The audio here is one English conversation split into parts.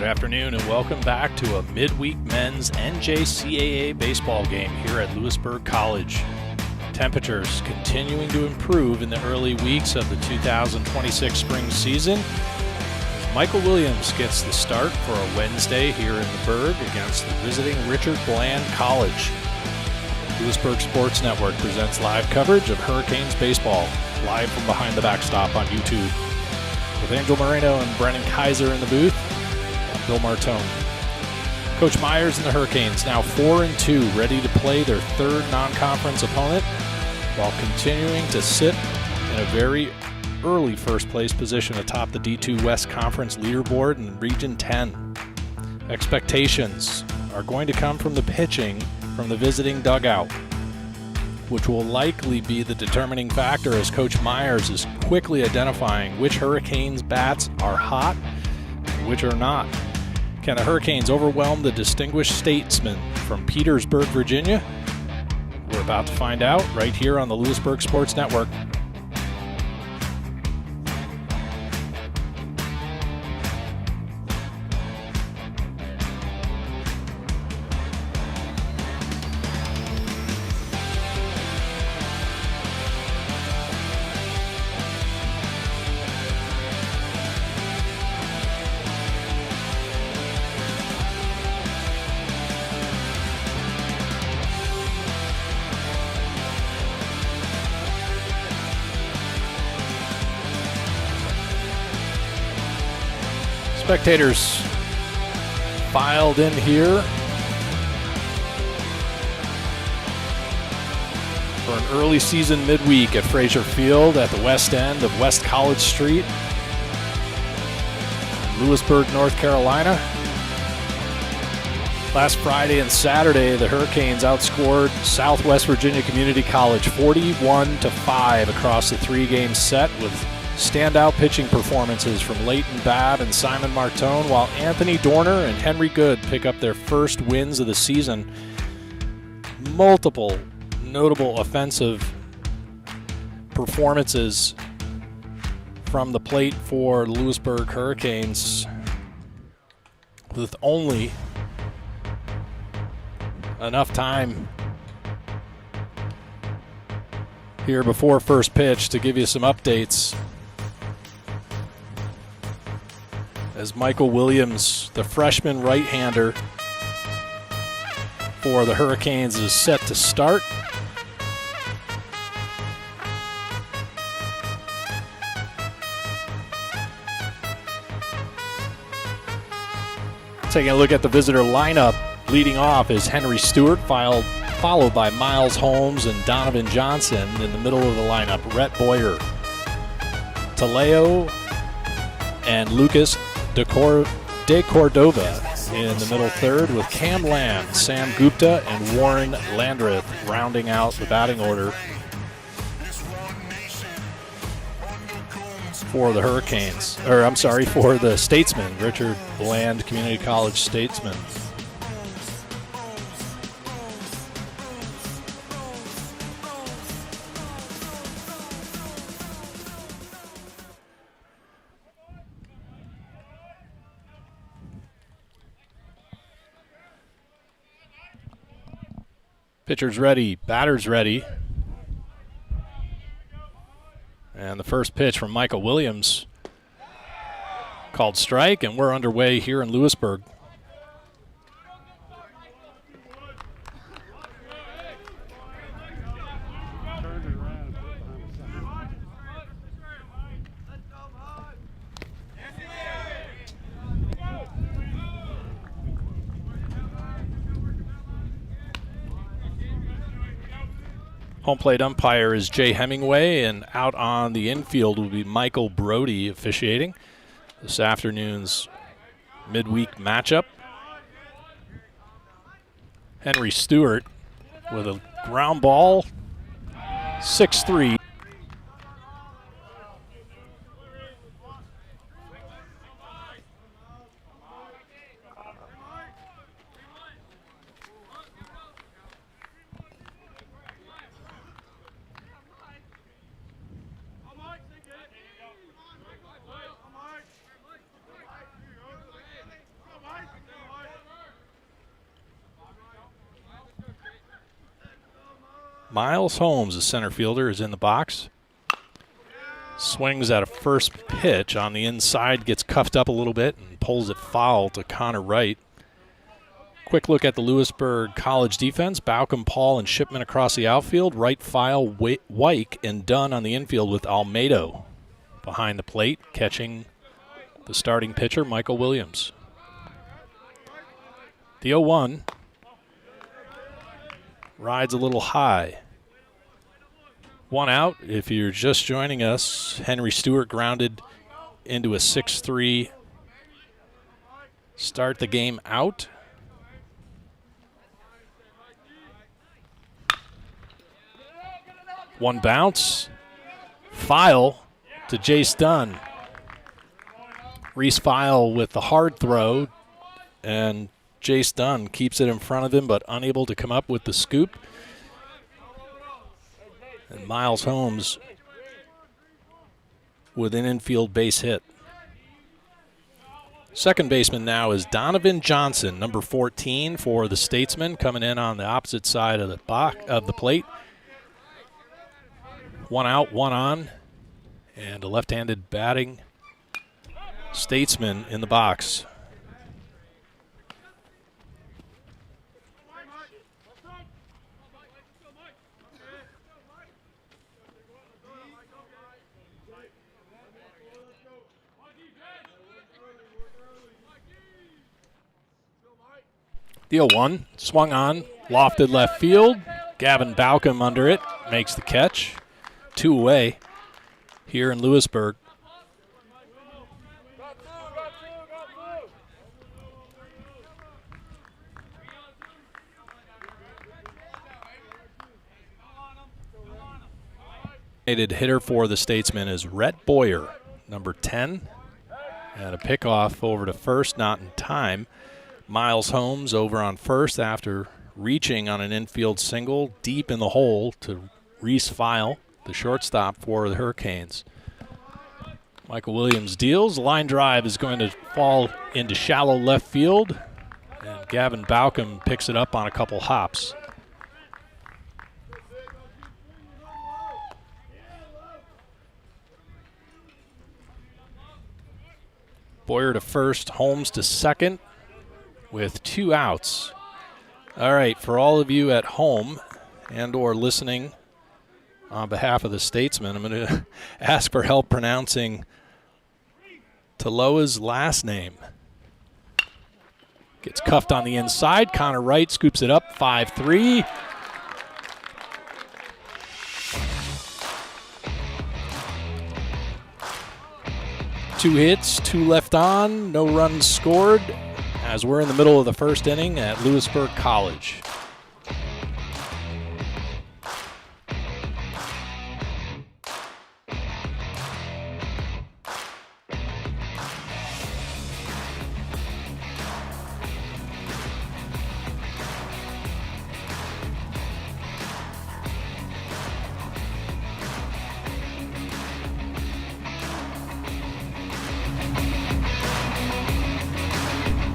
afternoon and welcome back to a midweek men's NJCAA baseball game here at Louisburg College. Temperatures continuing to improve in the early weeks of the 2026 spring season. Michael Williams gets the start for a Wednesday here in the Berg against the visiting Richard Bland College. Louisburg Sports Network presents live coverage of Hurricanes baseball, live from behind the backstop on YouTube. With Angel Moreno and Brennan Kaiser in the booth, I'm Bill Martone. Coach Myers and the Hurricanes now 4-2, ready to play their third non-conference opponent while continuing to sit in a very early first-place position atop the D2 West Conference leaderboard in Region 10. Expectations are going to come from the pitching from the visiting dugout, which will likely be the determining factor as Coach Myers is quickly identifying which Hurricanes bats are hot and which are not. Can the Hurricanes overwhelm the distinguished Statesmen from Petersburg, Virginia? We're about to find out right here on the Louisburg Sports Network. Spectators filed in here for an early season midweek at Frazier Field at the west end of West College Street, Louisburg, North Carolina. Last Friday and Saturday, the Hurricanes outscored Southwest Virginia Community College 41-5 across the three-game set with standout pitching performances from Leighton Babb and Simon Martone, while Anthony Dorner and Henry Good pick up their first wins of the season. Multiple notable offensive performances from the plate for Louisburg Hurricanes, with only enough time here before first pitch to give you some updates. As Michael Williams, the freshman right-hander for the Hurricanes, is set to start. Taking a look at the visitor lineup, leading off is Henry Stewart, followed by Miles Holmes and Donovan Johnson. In the middle of the lineup, Rhett Boyer, Taleo, and Lucas De Cordova in the middle third, with Cam Lamb, Sam Gupta, and Warren Landreth rounding out the batting order for the Hurricanes, for the Statesmen, Richard Bland Community College Statesmen. Pitcher's ready, batter's ready. And the first pitch from Michael Williams called strike, and we're underway here in Louisburg. Home plate umpire is Jay Hemingway, and out on the infield will be Michael Brody officiating this afternoon's midweek matchup. Henry Stewart with a ground ball, 6-3. Miles Holmes, the center fielder, is in the box. Swings at a first pitch on the inside, gets cuffed up a little bit and pulls it foul to Connor Wright. Quick look at the Louisburg College defense. Baucom, Paul, and Shipman across the outfield. Wright, File, Wyke, and Dunn on the infield with Almedo behind the plate, catching the starting pitcher, Michael Williams. The 0-1 rides a little high. One out. If you're just joining us, Henry Stewart grounded into a 6-3 start the game out. One bounce. File to Jace Dunn. Reese File with the hard throw, and Jace Dunn keeps it in front of him but unable to come up with the scoop. And Miles Holmes with an infield base hit. Second baseman now is Donovan Johnson, number 14 for the Statesmen, coming in on the opposite side of the plate. One out, one on, and a left-handed batting Statesman in the box. The 0-1, swung on, lofted left field. Gavin Baucom under it, makes the catch. 2 away here in Louisburg. Hitter for the Statesmen is Rhett Boyer, number 10. And a pickoff over to first, not in time. Miles Holmes over on first after reaching on an infield single deep in the hole to Reese File, the shortstop for the Hurricanes. Michael Williams deals. Line drive is going to fall into shallow left field, and Gavin Baucom picks it up on a couple hops. Boyer to first, Holmes to second with 2 outs. All right, for all of you at home and or listening on behalf of the Statesmen, I'm going to ask for help pronouncing Taloa's last name. Gets cuffed on the inside. Connor Wright scoops it up, 5-3. Two hits, 2 left on, no runs scored, as we're in the middle of the first inning at Louisburg College.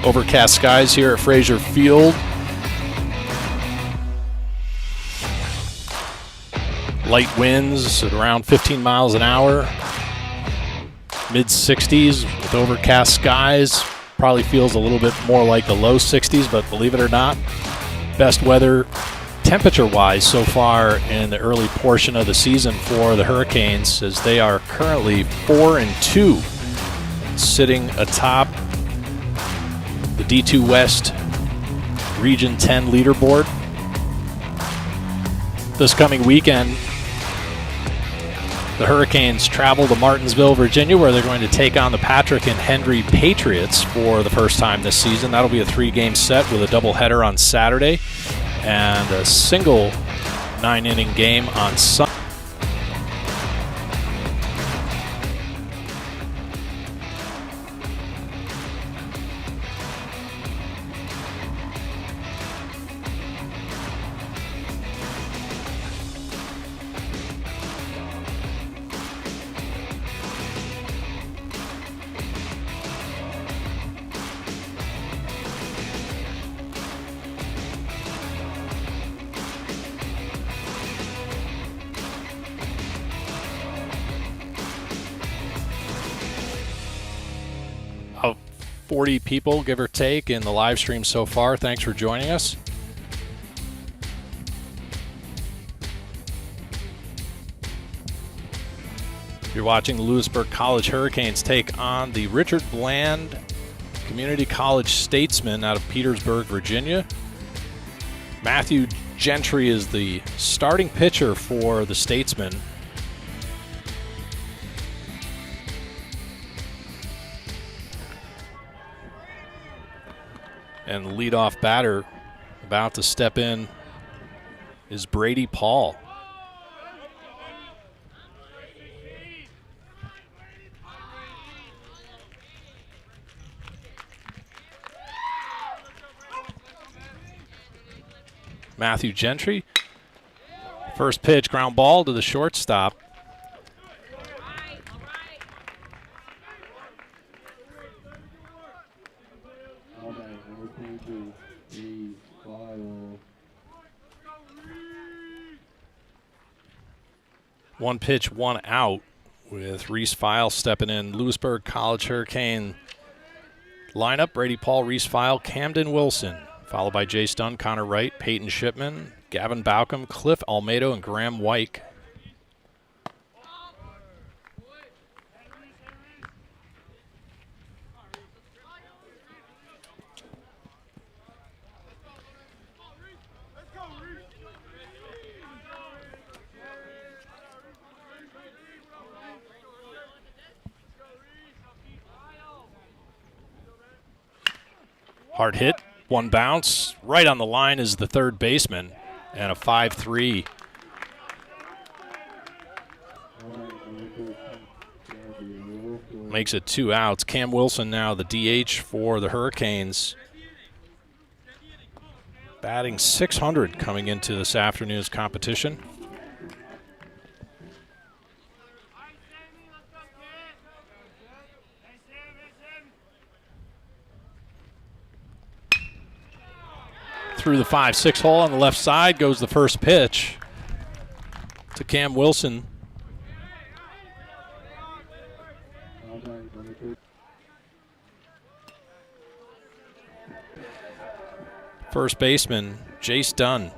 Overcast skies here at Frazier Field. Light winds at around 15 miles an hour. Mid-60s with overcast skies. Probably feels a little bit more like the low 60s, but believe it or not, best weather temperature-wise so far in the early portion of the season for the Hurricanes, as they are currently 4-2, sitting atop the D2 West Region 10 leaderboard. This coming weekend, the Hurricanes travel to Martinsville, Virginia, where they're going to take on the Patrick and Henry Patriots for the first time this season. That'll be a 3-game set with a doubleheader on Saturday and a single 9-inning game on Sunday. 40 people, give or take, in the live stream so far. Thanks for joining us. You're watching the Louisburg College Hurricanes take on the Richard Bland Community College Statesmen out of Petersburg, Virginia. Matthew Gentry is the starting pitcher for the Statesmen. And the leadoff batter about to step in is Brady Paul. Matthew Gentry. First pitch, ground ball to the shortstop. One pitch, one out, with Reese File stepping in. Louisburg College Hurricane lineup: Brady Paul, Reese File, Camden Wilson, followed by Jace Dunn, Connor Wright, Peyton Shipman, Gavin Baucom, Cliff Almedo, and Graham Wyke. Hard hit, one bounce. Right on the line is the third baseman, and a 5-3. Makes it 2 outs. Cam Wilson now the DH for the Hurricanes. Batting .600 coming into this afternoon's competition. Through the 5-6 hole on the left side goes the first pitch to Cam Wilson. First baseman, Jace Dunn.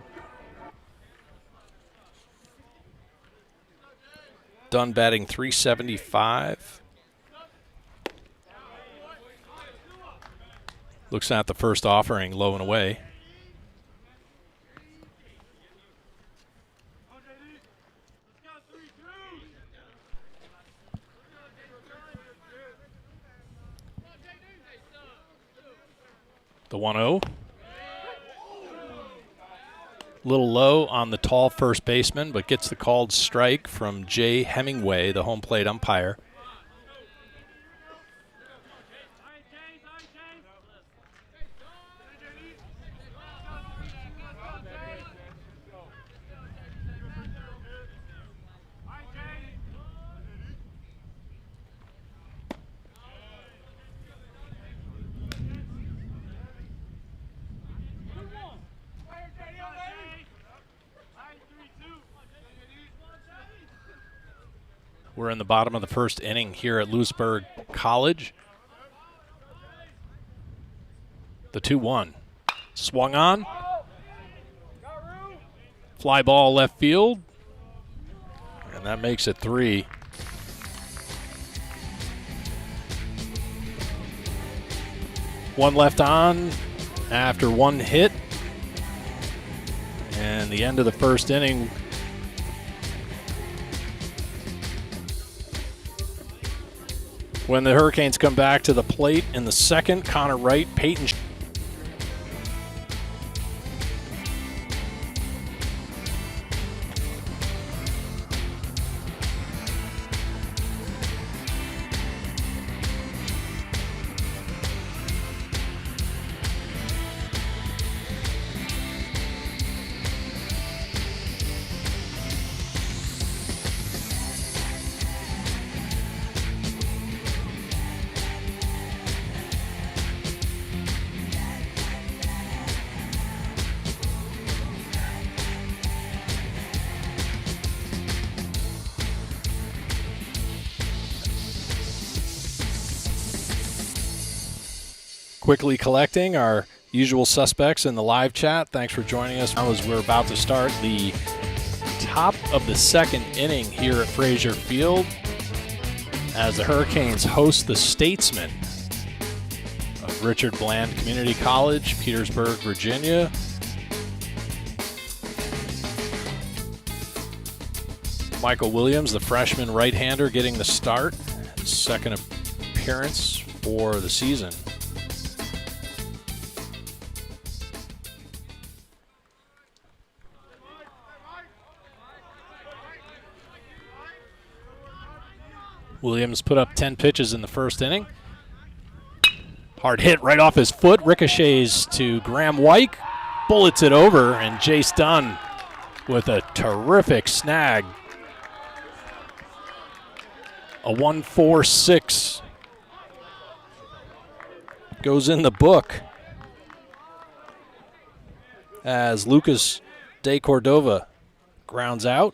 Dunn batting .375. Looks at the first offering, low and away. The 1-0. Little low on the tall first baseman, but gets the called strike from Jay Hemingway, the home plate umpire. We're in the bottom of the first inning here at Louisburg College. The 2-1. Swung on. Fly ball left field. And that makes it 3. One left on after one hit. And the end of the first inning. When the Hurricanes come back to the plate in the second, Connor Wright, Peyton. quickly collecting our usual suspects in the live chat. Thanks for joining us as we're about to start the top of the second inning here at Frazier Field as the Hurricanes host the Statesmen of Richard Bland Community College, Petersburg, Virginia. Michael Williams, the freshman right-hander, getting the start. His second appearance for the season. Williams put up 10 pitches in the first inning. Hard hit right off his foot. Ricochets to Graham White. Bullets it over, and Jace Dunn with a terrific snag. A 1-4-6 goes in the book as Lucas De Cordova grounds out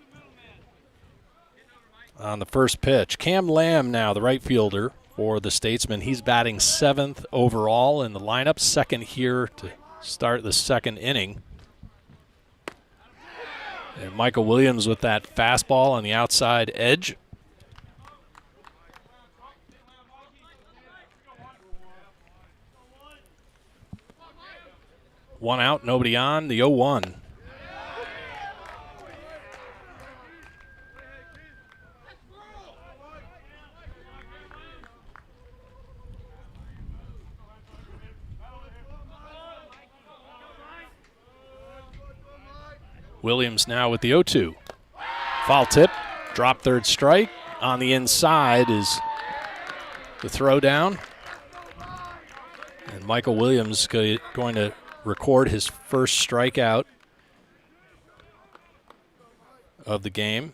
on the first pitch. Cam Lamb now, the right fielder for the Statesmen. He's batting 7th overall in the lineup, second here to start the second inning. And Michael Williams with that fastball on the outside edge. One out, nobody on, the 0-1. Williams now with the 0-2. Foul tip, drop third strike. On the inside is the throw down. And Michael Williams going to record his first strikeout of the game.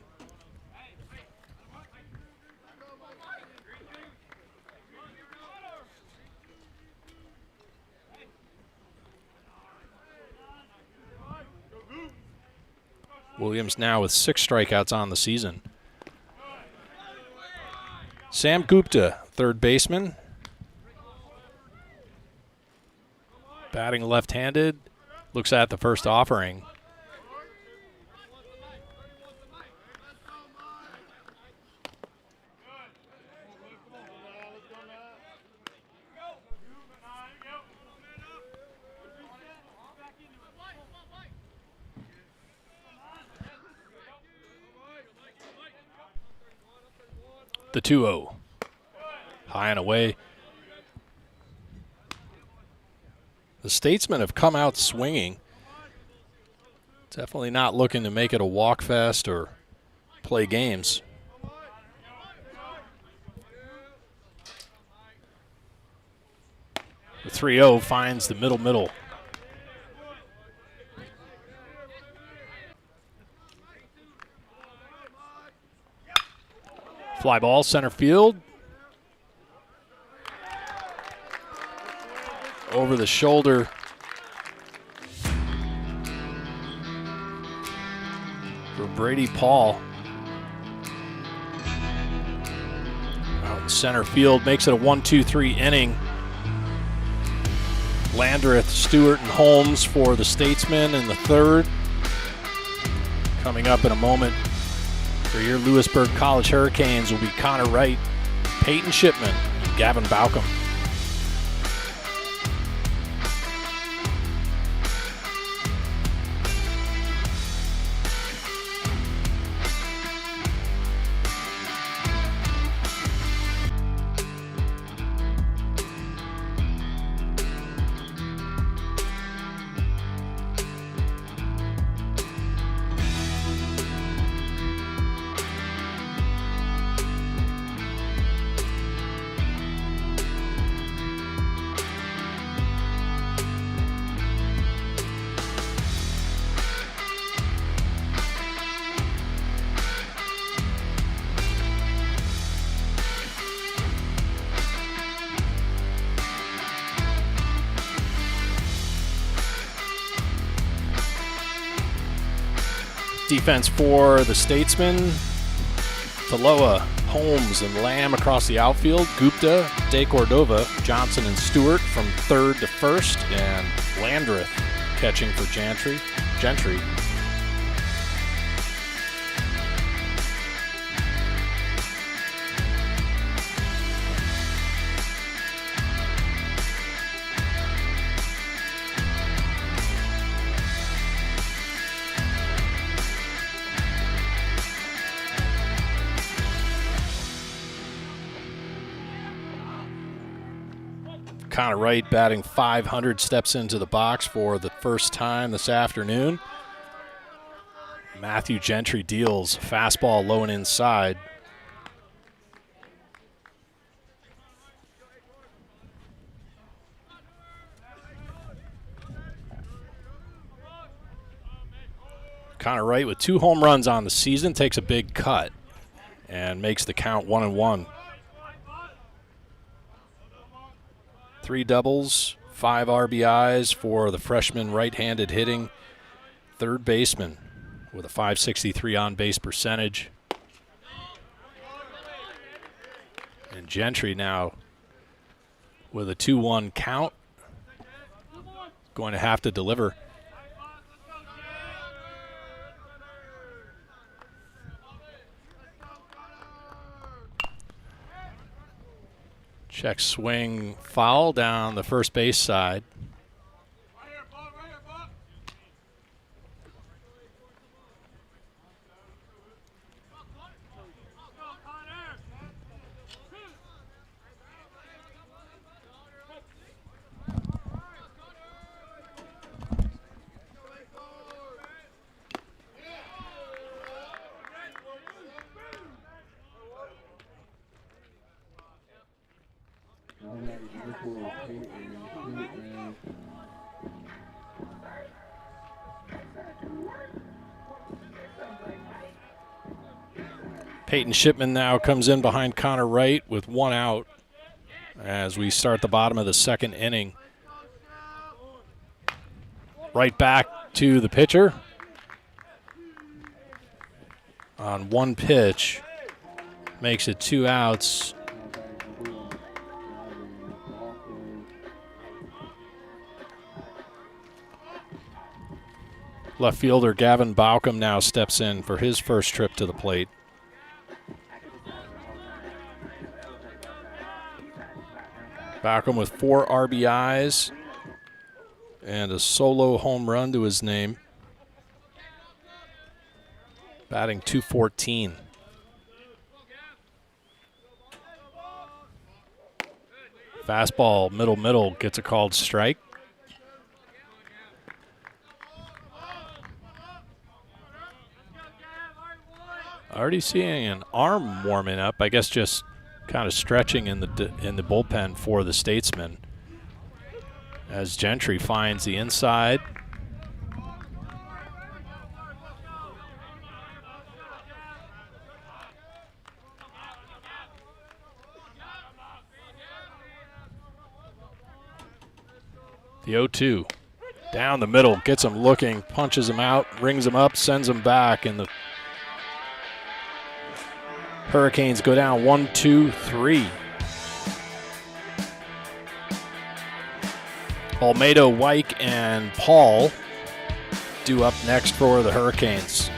Williams now with 6 strikeouts on the season. Sam Gupta, third baseman. Batting left-handed, looks at the first offering. The 2-0. High and away. The Statesmen have come out swinging. Definitely not looking to make it a walk fest or play games. The 3-0 finds the middle. Fly ball, center field. Over the shoulder. For Brady Paul. Out in center field, makes it a 1-2-3 inning. Landreth, Stewart, and Holmes for the Statesmen in the third. Coming up in a moment for your Louisburg College Hurricanes will be Connor Wright, Peyton Shipman, and Gavin Baucom. Defense for the Statesmen. Taloa Holmes and Lamb across the outfield. Gupta, De Cordova, Johnson and Stewart from third to first, and Landreth catching for Gentry. Connor Wright, batting .500, steps into the box for the first time this afternoon. Matthew Gentry deals fastball low and inside. Connor Wright with 2 home runs on the season takes a big cut and makes the count 1-1. 3 doubles, 5 RBIs for the freshman right-handed hitting third baseman with a .563 on-base percentage. And Gentry now with a 2-1 count, going to have to deliver. Check swing, foul down the first base side. Peyton Shipman now comes in behind Connor Wright with 1 out as we start the bottom of the second inning. Right back to the pitcher on 1 pitch. Makes it 2 outs. Left fielder Gavin Baucom now steps in for his first trip to the plate. Baucom with 4 RBIs and a solo home run to his name. Batting .214. Fastball, middle, gets a called strike. Already seeing an arm warming up, I guess just kind of stretching in the bullpen for the Statesmen as Gentry finds the inside. The 0-2 down the middle, gets him looking, punches him out, rings him up, sends him back, and the Hurricanes go down 1-2-3. Almeida, Wyke, and Paul due up next for the Hurricanes.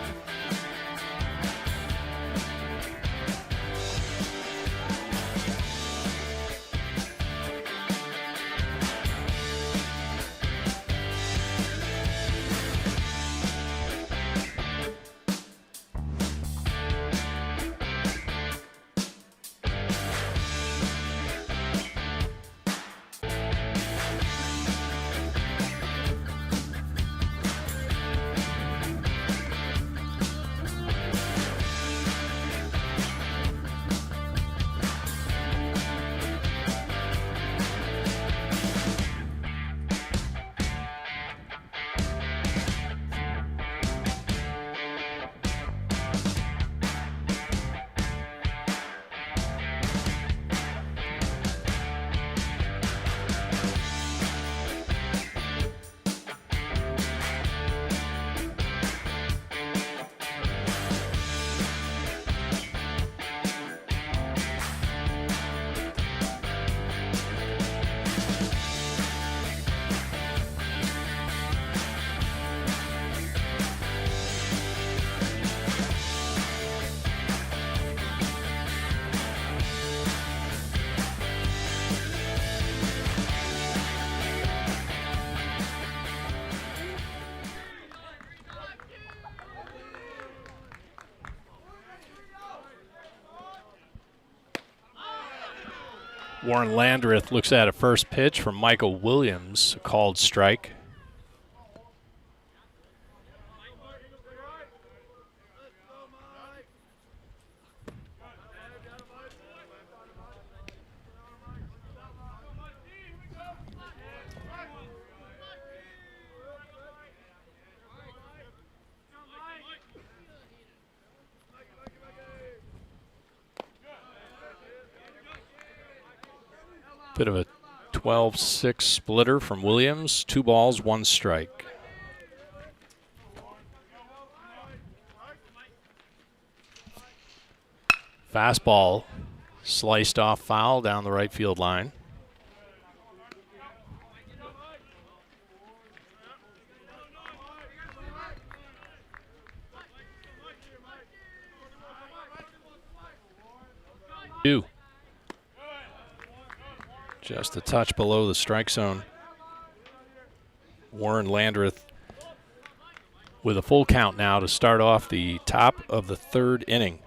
Warren Landreth looks at a first pitch from Michael Williams, a called strike. Bit of a 12-6 splitter from Williams. 2 balls, 1 strike. Fastball sliced off foul down the right field line. Two. Just a touch below the strike zone. Warren Landreth with a full count now to start off the top of the 3rd inning.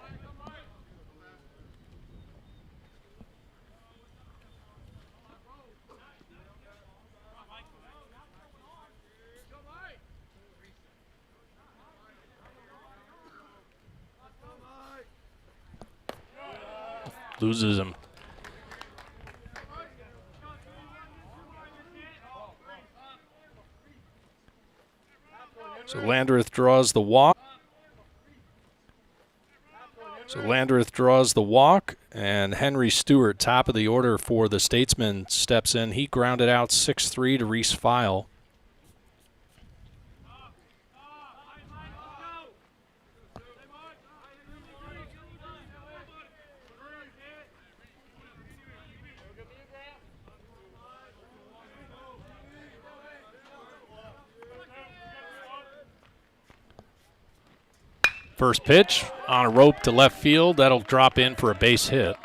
Loses him. So Landreth draws the walk. And Henry Stewart, top of the order for the Statesmen, steps in. He grounded out 6-3 to Reese File. First pitch on a rope to left field. That'll drop in for a base hit.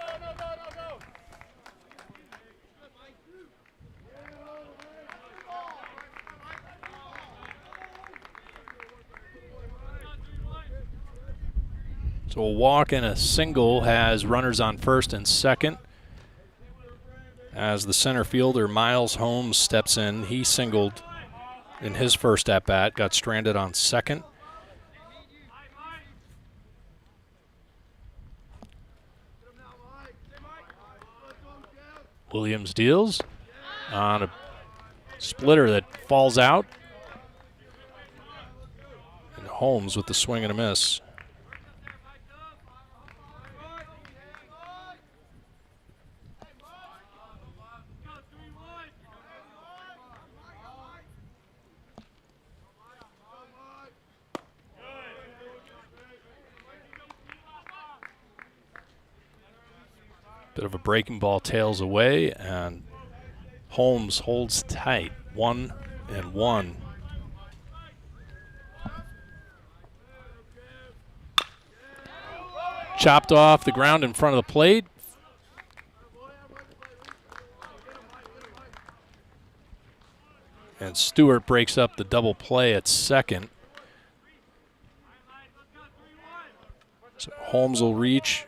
So a walk and a single has runners on first and second. As the center fielder, Miles Holmes, steps in. He singled in his first at-bat, got stranded on second. Williams deals on a splitter that falls out. And Holmes with the swing and a miss. Bit of a breaking ball tails away, and Holmes holds tight. 1-1. Chopped off the ground in front of the plate. And Stewart breaks up the double play at second. So Holmes will reach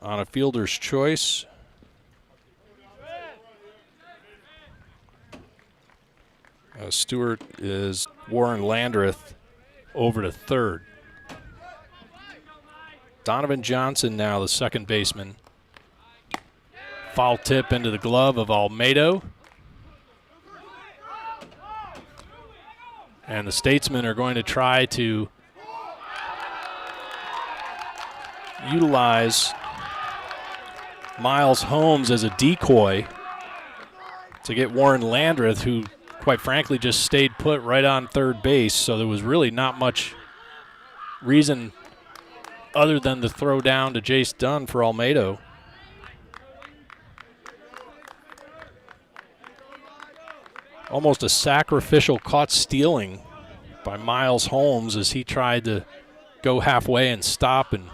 on a fielder's choice. Stewart is Warren Landreth over to third. Donovan Johnson now the second baseman. Foul tip into the glove of Almedo. And the Statesmen are going to try to utilize Miles Holmes as a decoy to get Warren Landreth, who quite frankly just stayed put right on third base, so there was really not much reason other than to throw down to Jace Dunn for Almedo. Almost a sacrificial caught stealing by Miles Holmes as he tried to go halfway and stop, and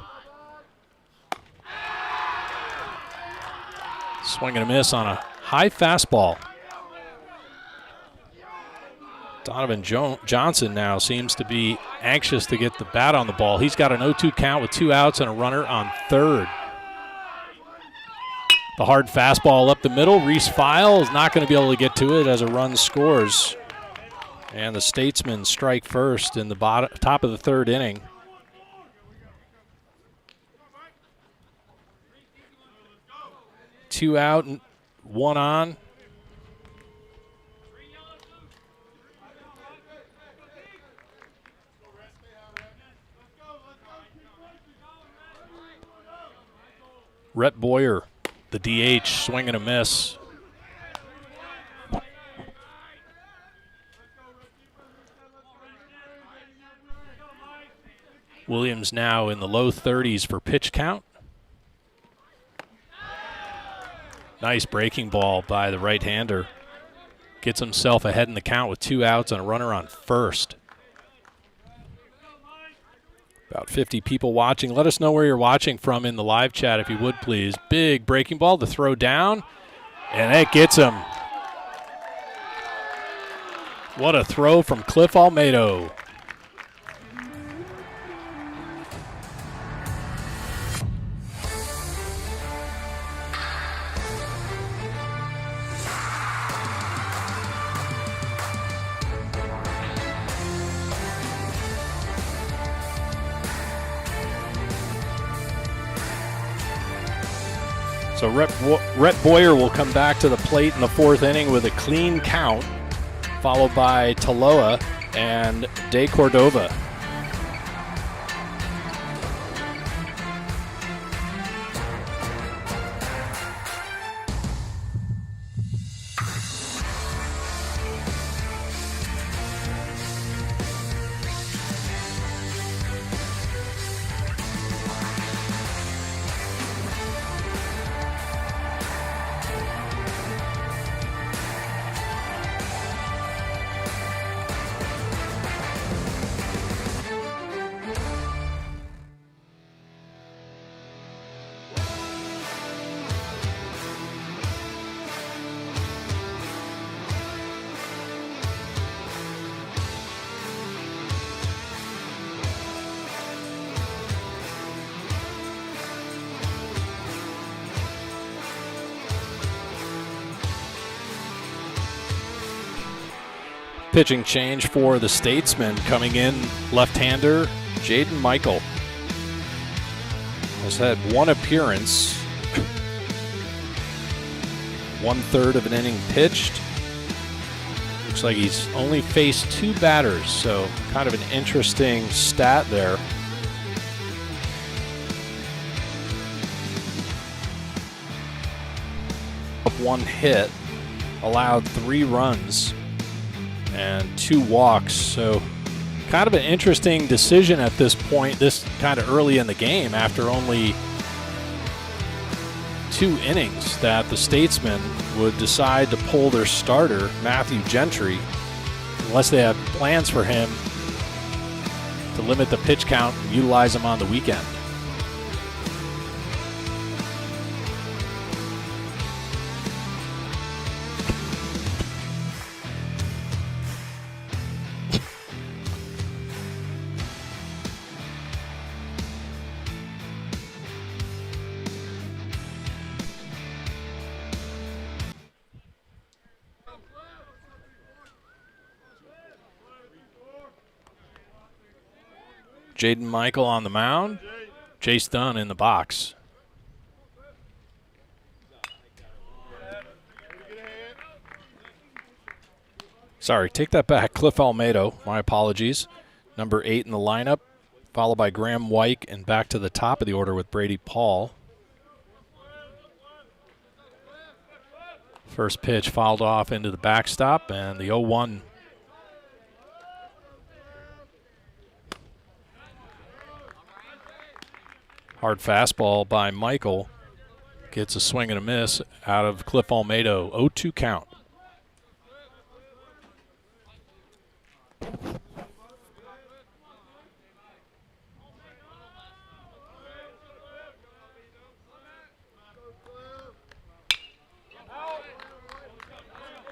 swing and a miss on a high fastball. Donovan Johnson now seems to be anxious to get the bat on the ball. He's got an 0-2 count with 2 outs and a runner on third. The hard fastball up the middle. Reese File is not going to be able to get to it as a run scores. And the Statesmen strike first in the top of the third inning. Two out and one on. Rhett Boyer, the DH, swing and a miss. Williams now in the low 30s for pitch count. Nice breaking ball by the right-hander. Gets himself ahead in the count with 2 outs and a runner on first. About 50 people watching. Let us know where you're watching from in the live chat if you would, please. Big breaking ball to throw down, and that gets him. What a throw from Cliff Almedo. So Rhett Boyer will come back to the plate in the 4th inning with a clean count, followed by Taloa and De Cordova. Pitching change for the Statesmen. Coming in, left-hander Jaden Michael. Has had 1 appearance, 1/3 of an inning pitched. Looks like he's only faced 2 batters, so kind of an interesting stat there. Up 1 hit, allowed 3 runs and 2 walks, so kind of an interesting decision at this point, this kind of early in the game, after only 2 innings, that the Statesmen would decide to pull their starter, Matthew Gentry, unless they have plans for him to limit the pitch count and utilize him on the weekend. Jaden Michael on the mound. Chase Dunn in the box. Sorry, take that back. Cliff Almedo, my apologies. Number 8 in the lineup, followed by Graham White, and back to the top of the order with Brady Paul. First pitch fouled off into the backstop, and the 0-1. Hard fastball by Michael. Gets a swing and a miss out of Cliff Almedo. 0-2 count.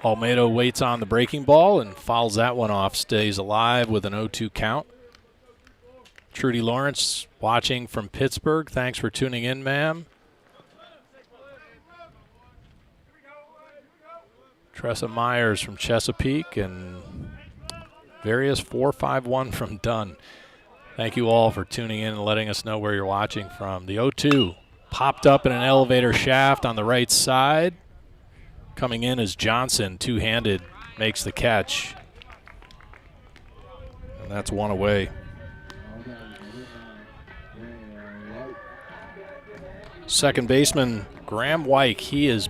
Almedo waits on the breaking ball and fouls that one off. Stays alive with an 0-2 count. Trudy Lawrence watching from Pittsburgh. Thanks for tuning in, ma'am. Tressa Myers from Chesapeake, and various 451 from Dunn. Thank you all for tuning in and letting us know where you're watching from. The 0-2 popped up in an elevator shaft on the right side. Coming in is Johnson, two-handed, makes the catch. And that's one away. Second baseman Graham Wyke, he is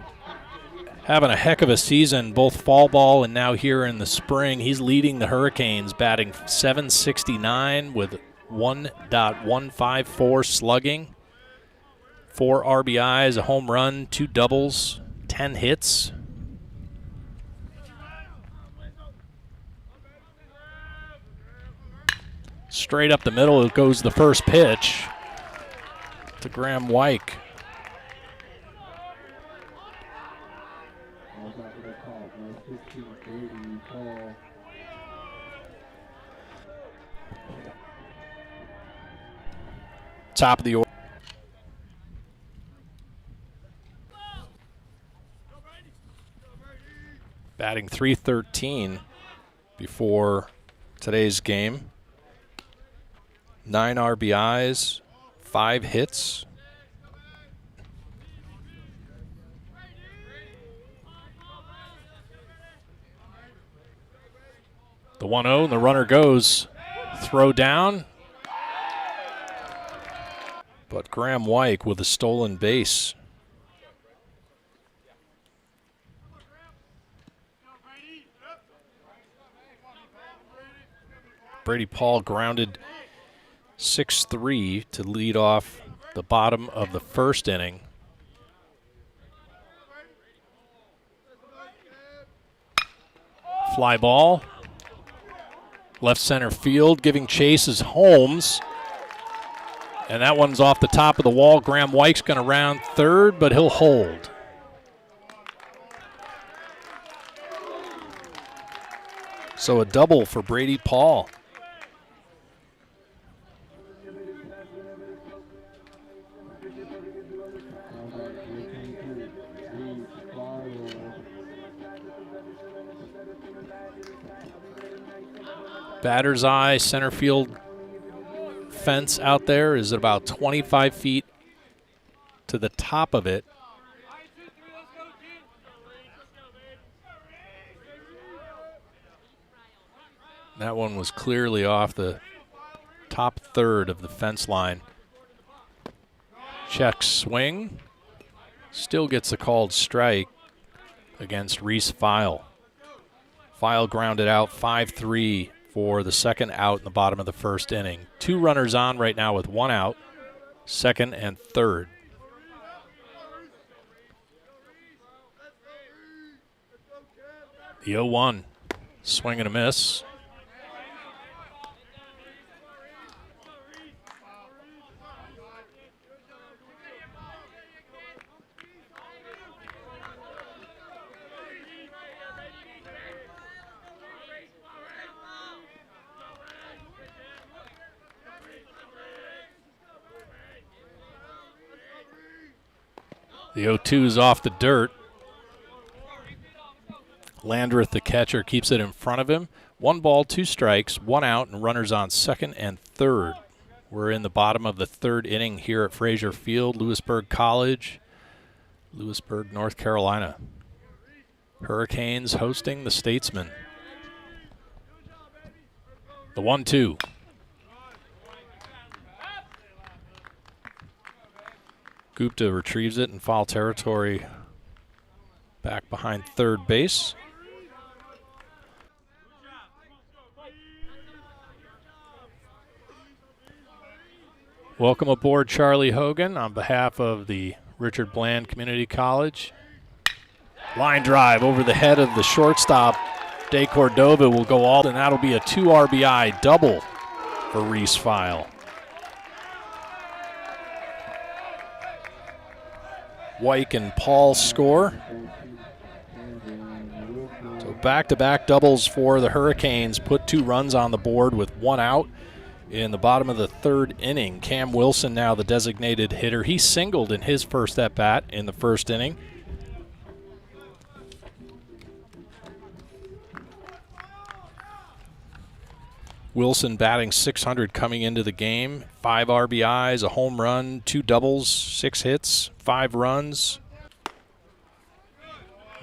having a heck of a season, both fall ball and now here in the spring. He's leading the Hurricanes, batting .769 with 1.154 slugging. 4 RBIs, a home run, 2 doubles, 10 hits. Straight up the middle goes the first pitch to Graham Wyke. Top of the order. Batting .313 before today's game. 9 RBIs, 5 hits. The 1-0, and the runner goes. Throw down. But Graham Wyke with a stolen base. Brady Paul grounded 6-3 to lead off the bottom of the first inning. Fly ball. Left center field, giving chase is Holmes. And that one's off the top of the wall. Graham Wyke's going to round third, but he'll hold. So a double for Brady Paul. Batter's eye, center field fence out there is about 25 feet to the top of it. That one was clearly off the top third of the fence line. Check swing. Still gets a called strike against Reese File. File grounded out 5-3 for the second out in the bottom of the first inning. 2 runners on right now with 1 out, second and third. The 0-1, swing and a miss. The 0-2 is off the dirt. Landreth, the catcher, keeps it in front of him. 1 ball, 2 strikes, 1 out, and runners on second and third. We're in the bottom of the third inning here at Frazier Field, Louisburg College, Louisburg, North Carolina. Hurricanes hosting the Statesmen. The 1-2. Gupta retrieves it in foul territory back behind third base. Welcome aboard, Charlie Hogan, on behalf of the Richard Bland Community College. Line drive over the head of the shortstop. De Cordova will go all, and that'll be a 2 RBI double for Reese File. Wyke and Paul score. So back-to-back doubles for the Hurricanes. Put 2 runs on the board with 1 out in the bottom of the third inning. Cam Wilson now the designated hitter. He singled in his first at-bat in the first inning. Wilson batting .600 coming into the game. 5 RBIs, a home run, 2 doubles, 6 hits, 5 runs.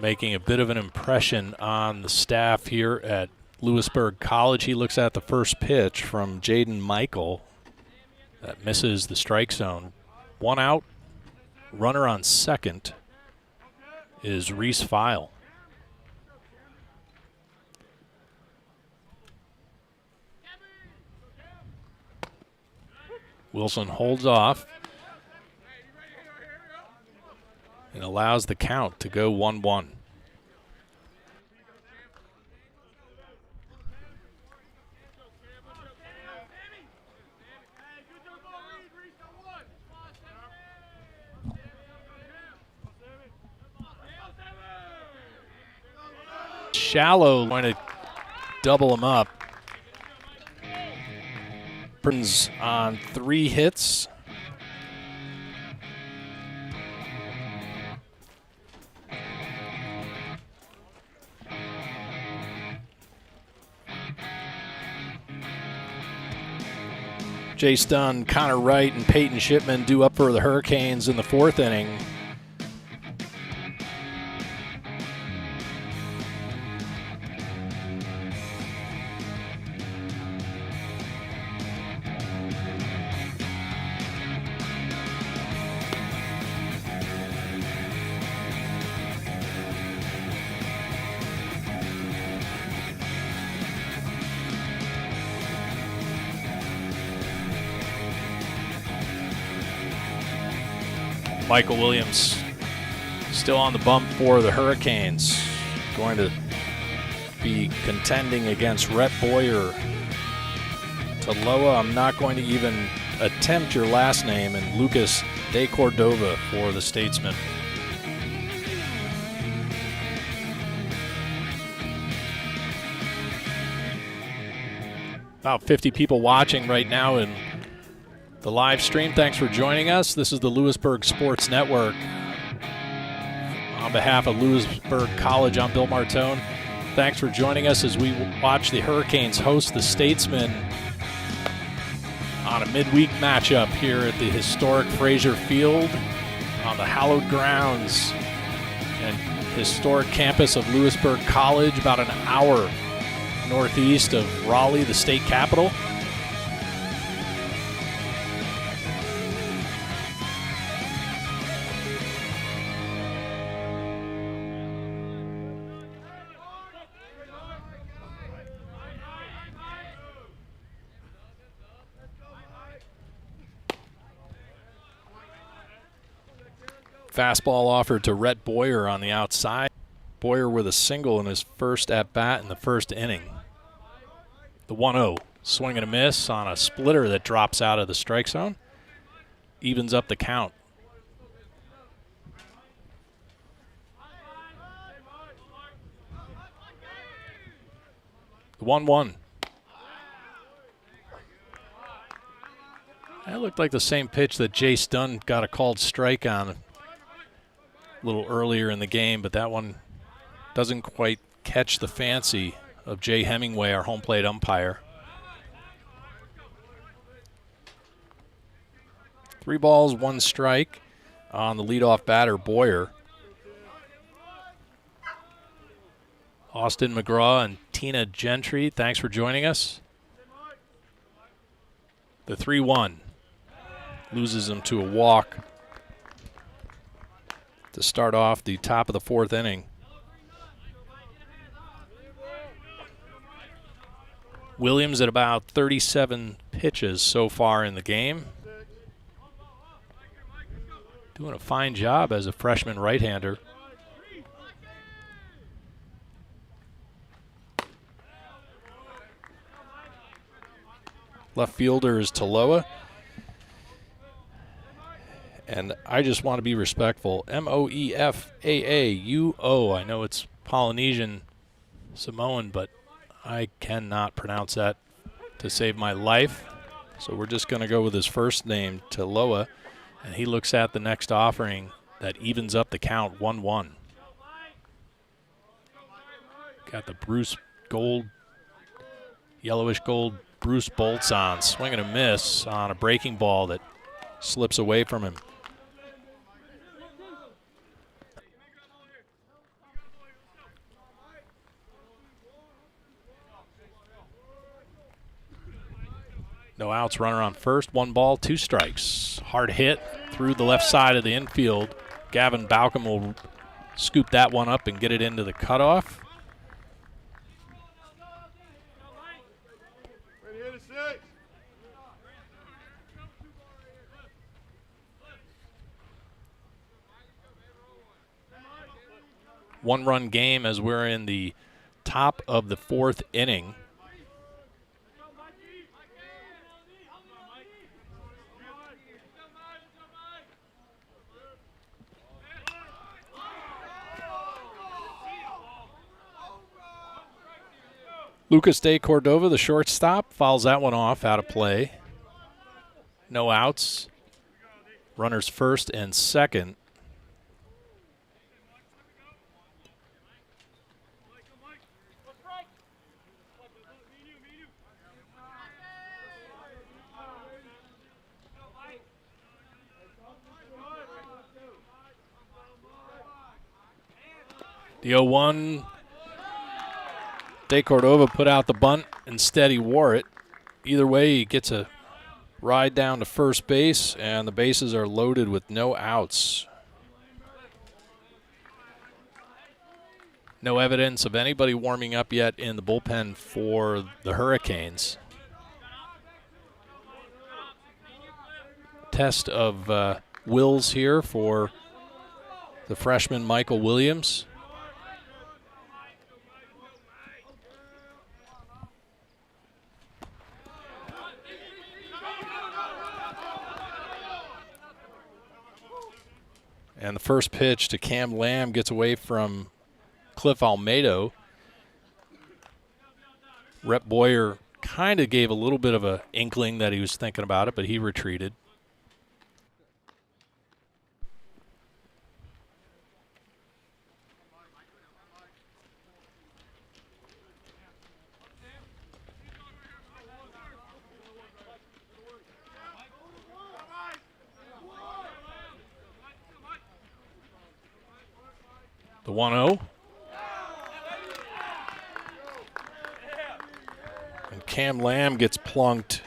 Making a bit of an impression on the staff here at Louisburg College. He looks at the first pitch from Jaden Michael. That misses the strike zone. 1 out. Runner on second is Reese File. Wilson holds off and allows the count to go 1-1. Shallow going to double him up. Burns on 3 hits. Jace Dunn, Connor Wright, and Peyton Shipman due up for the Hurricanes in the 4th inning. Michael Williams still on the bump for the Hurricanes. Going to be contending against Rhett Boyer. Taloa, I'm not going to even attempt your last name, and Lucas De Cordova for the Statesmen. About 50 people watching right now in the live stream. Thanks for joining us. This is the Louisburg Sports Network. On behalf of Louisburg College, I'm Bill Martone. Thanks for joining us as we watch the Hurricanes host the Statesmen on a midweek matchup here at the historic Frazier Field on the hallowed grounds and historic campus of Louisburg College, about an hour northeast of Raleigh, the state capital. Fastball offered to Rhett Boyer on the outside. Boyer with a single in his first at-bat in the first inning. The 1-0, swing and a miss on a splitter that drops out of the strike zone. Evens up the count. The 1-1. That looked like the same pitch that Jace Dunn got a called strike on a little earlier in the game, but that one doesn't quite catch the fancy of Jay Hemingway, our home plate umpire. 3 balls, 1 strike on the leadoff batter, Boyer. Austin McGraw and Tina Gentry, thanks for joining us. The 3-1 loses him to a walk to start off the top of the 4th inning. Williams at about 37 pitches so far in the game. Doing a fine job as a freshman right-hander. Left fielder is Taloa. And I just want to be respectful. Moefaauo. I know it's Polynesian Samoan, but I cannot pronounce that to save my life. So we're just going to go with his first name, Taloa. And he looks at the next offering that evens up the count, 1-1. Got the Bruce gold, yellowish gold Bruce bolts on, swing and a miss on a breaking ball that slips away from him. No outs, runner on first, 1 ball, 2 strikes. Hard hit through the left side of the infield. Gavin Balcom will scoop that one up and get it into the cutoff. One-run game as we're in the top of the 4th inning. Lucas de Cordova, the shortstop, fouls that one off, out of play. No outs. Runners first and second. The 0-1. De Cordova put out the bunt. Instead, he wore it. Either way, he gets a ride down to first base, and the bases are loaded with no outs. No evidence of anybody warming up yet in the bullpen for the Hurricanes. Test of wills here for the freshman Michael Williams. And the first pitch to Cam Lamb gets away from Cliff Almedo. Rep Boyer kind of gave a little bit of an inkling that he was thinking about it, but he retreated. The 1-0. And Cam Lamb gets plunked,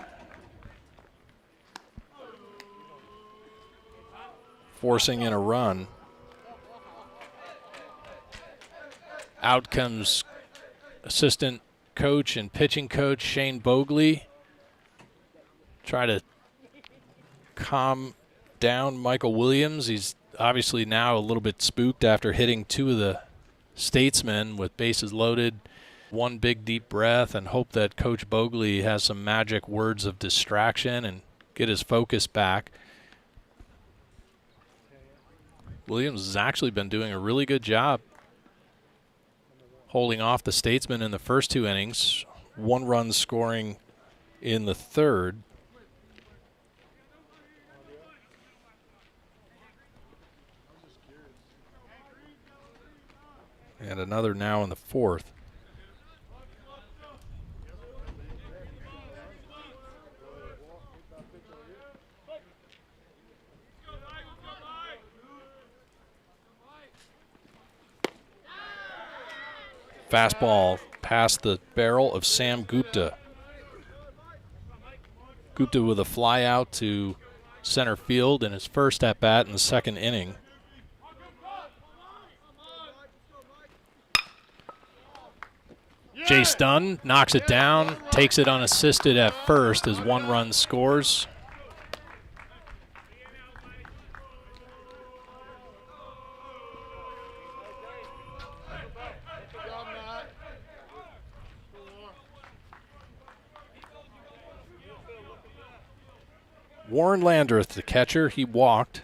forcing in a run. Out comes assistant coach and pitching coach Shane Bogley. Try to calm down Michael Williams. He's obviously now a little bit spooked after hitting 2 of the Statesmen with bases loaded. One big deep breath and hope that Coach Bogley has some magic words of distraction and get his focus back. Williams has actually been doing a really good job holding off the Statesmen in the first 2 innings. 1 run scoring in the third. And another now in the fourth. Fastball past the barrel of Sam Gupta. Gupta with a fly out to center field in his first at-bat in the second inning. Jace Dunn knocks it down, takes it unassisted at first as 1 run scores. Warren Landreth, the catcher, he walked.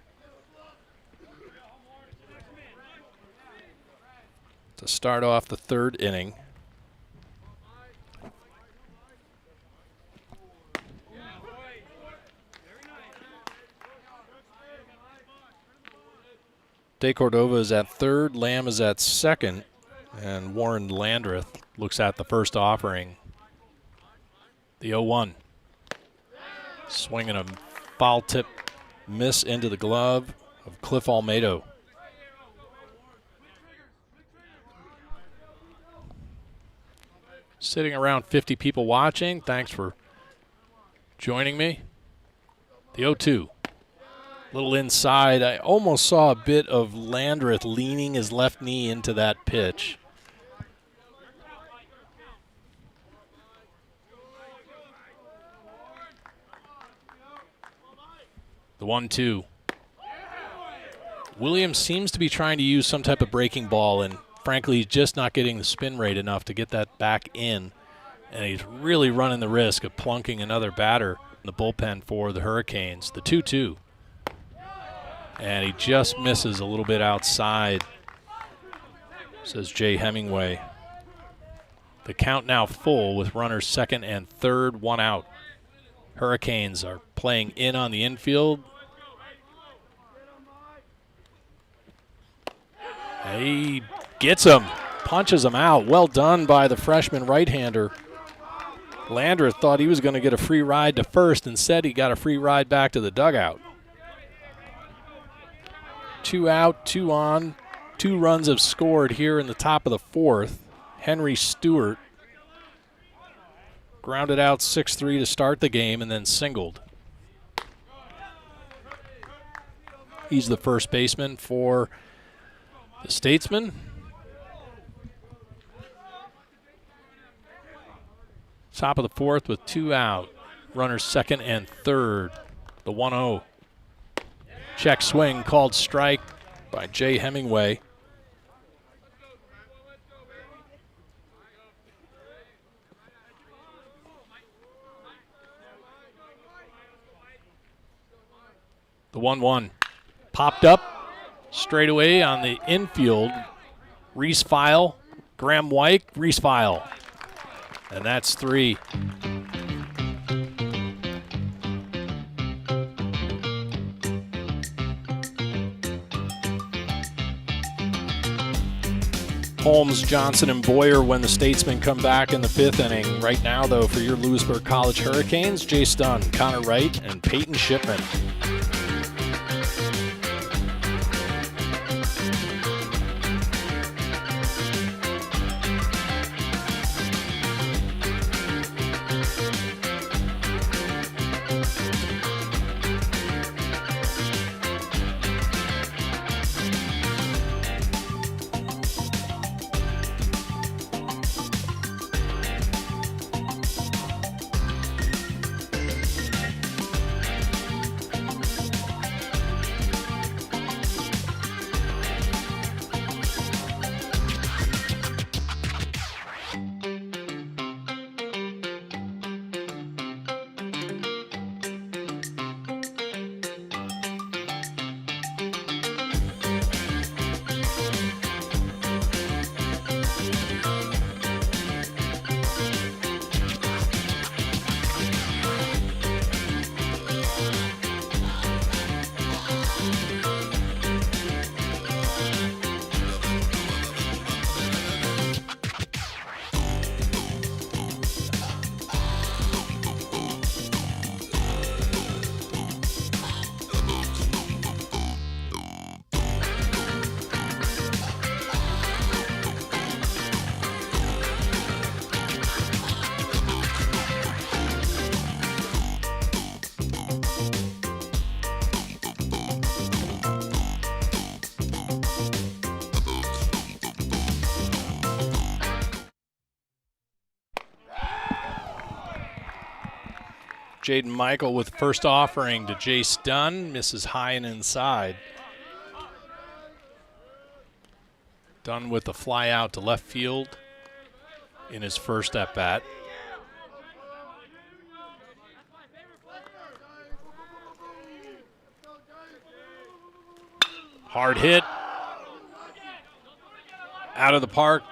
To start off the third inning. De Cordova is at third, Lamb is at second, and Warren Landreth looks at the first offering. The 0-1. Swinging a foul tip miss into the glove of Cliff Almedo. Sitting around 50 people watching. Thanks for joining me. The 0-2. Little inside. I almost saw a bit of Landreth leaning his left knee into that pitch. The 1-2. Williams seems to be trying to use some type of breaking ball, and frankly, he's just not getting the spin rate enough to get that back in. And he's really running the risk of plunking another batter in the bullpen for the Hurricanes. The 2-2. And he just misses a little bit outside, says Jay Hemingway. The count now full with runners second and third, one out. Hurricanes are playing in on the infield. He gets him, punches him out. Well done by the freshman right-hander. Landreth thought he was going to get a free ride to first. Instead, he got a free ride back to the dugout. 2 out, 2 on. 2 runs have scored here in the top of the fourth. Henry Stewart grounded out 6-3 to start the game and then singled. He's the first baseman for the Statesmen. Top of the fourth with 2 out. Runners second and third. The 1-0. Check swing called strike by Jay Hemingway. The 1-1 popped up straight away on the infield. Reese File, Graham White, Reese File. And that's 3. Holmes, Johnson, and Boyer when the Statesmen come back in the 5th inning. Right now, though, for your Louisburg College Hurricanes, Jace Dunn, Connor Wright, and Peyton Shipman. Jaden Michael with first offering to Jace Dunn. Misses high and inside. Dunn with the fly out to left field in his first at-bat. Hard hit. Out of the park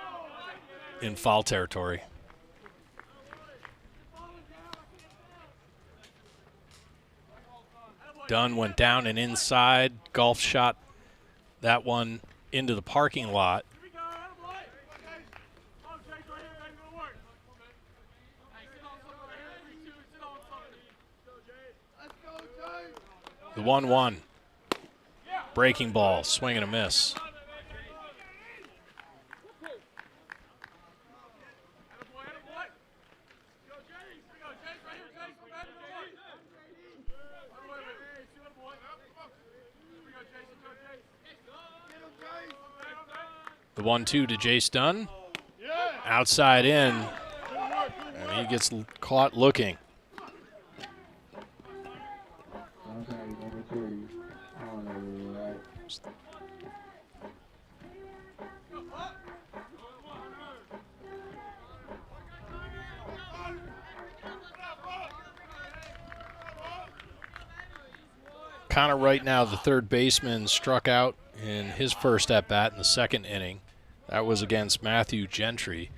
in foul territory. Dunn went down and inside. Golf shot that one into the parking lot. The 1-1. Breaking ball, swing and a miss. The 1-2 to Jace Dunn. Outside in. And he gets caught looking. Connor Wright, now the third baseman, struck out in his first at-bat in the second inning. That was against Matthew Gentry.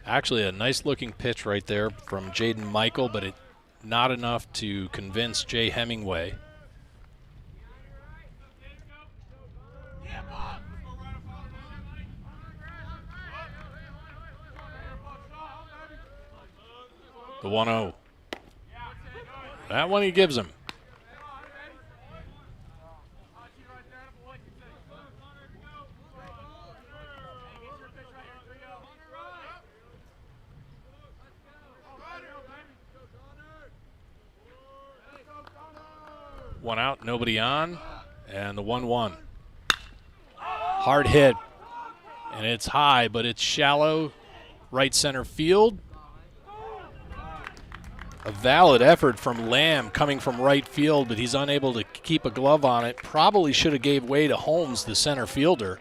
Actually, a nice-looking pitch right there from Jaden Michael, but not enough to convince Jay Hemingway. The 1-0. That one he gives him. One out, nobody on, and the 1-1. Hard hit, and it's high, but it's shallow, right center field. A valid effort from Lamb coming from right field, but he's unable to keep a glove on it. Probably should have gave way to Holmes, the center fielder.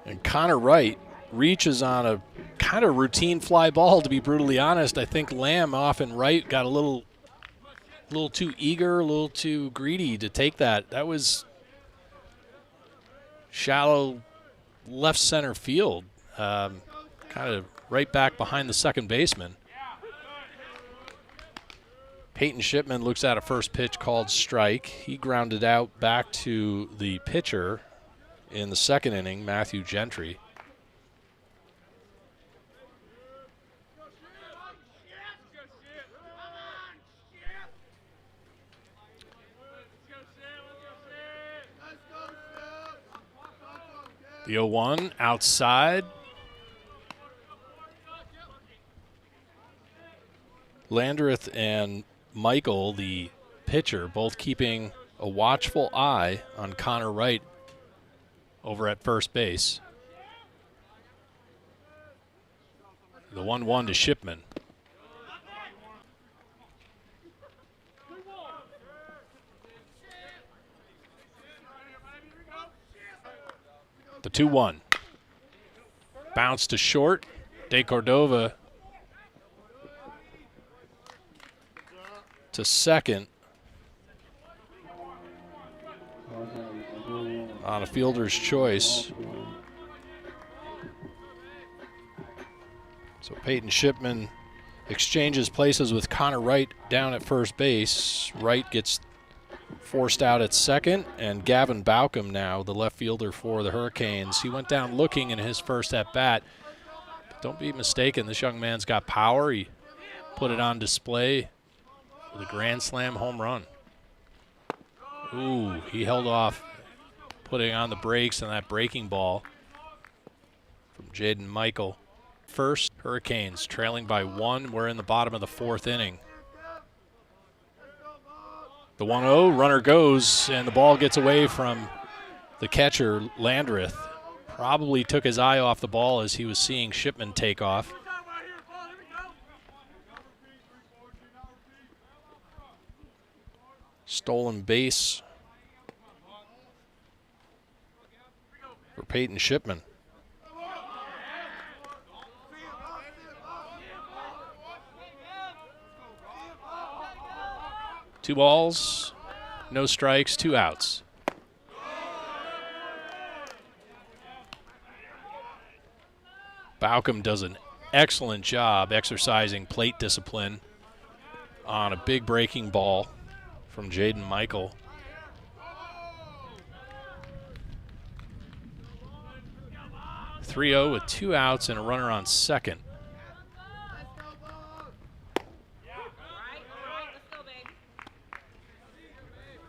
And Connor Wright reaches on a kind of routine fly ball, to be brutally honest. I think Lamb off and right got a little too eager, a little too greedy to take that. That was shallow left center field. Kind of right back behind the second baseman. Peyton Shipman looks at a first pitch called strike. He grounded out back to the pitcher in the second inning, Matthew Gentry. The 0-1 outside. Landreth and Michael, the pitcher, both keeping a watchful eye on Connor Wright over at first base. The 1-1 to Shipman. The 2-1. Bounce to short. De Cordova to second on a fielder's choice. So Peyton Shipman exchanges places with Connor Wright down at first base. Wright gets forced out at second, and Gavin Baucom now, the left fielder for the Hurricanes. He went down looking in his first at-bat. But don't be mistaken, this young man's got power. He put it on display with a grand slam home run. Ooh, he held off putting on the brakes on that breaking ball from Jaden Michael. First, Hurricanes trailing by 1. We're in the bottom of the fourth inning. The 1-0, runner goes, and the ball gets away from the catcher, Landreth. Probably took his eye off the ball as he was seeing Shipman take off. Stolen base for Peyton Shipman. Two balls, no strikes, 2 outs. Baucom does an excellent job exercising plate discipline on a big breaking ball from Jaden Michael. 3-0 with 2 outs and a runner on second.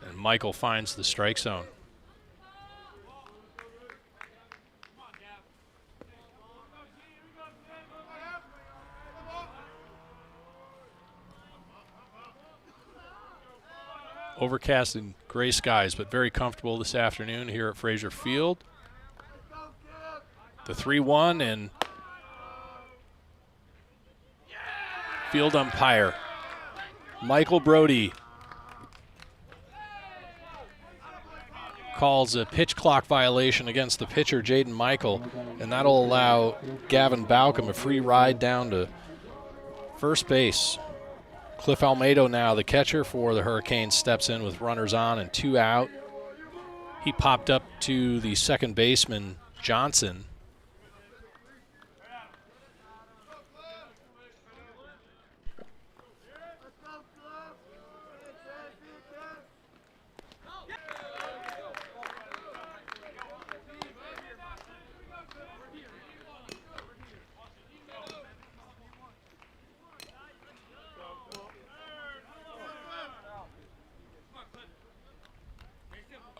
And Michael finds the strike zone. Overcast and gray skies, but very comfortable this afternoon here at Frazier Field. The 3-1 and field umpire Michael Brody calls a pitch clock violation against the pitcher Jaden Michael, and that'll allow Gavin Baucom a free ride down to first base. Cliff Almedo now, the catcher for the Hurricanes, steps in with runners on and 2 out. He popped up to the second baseman, Johnson.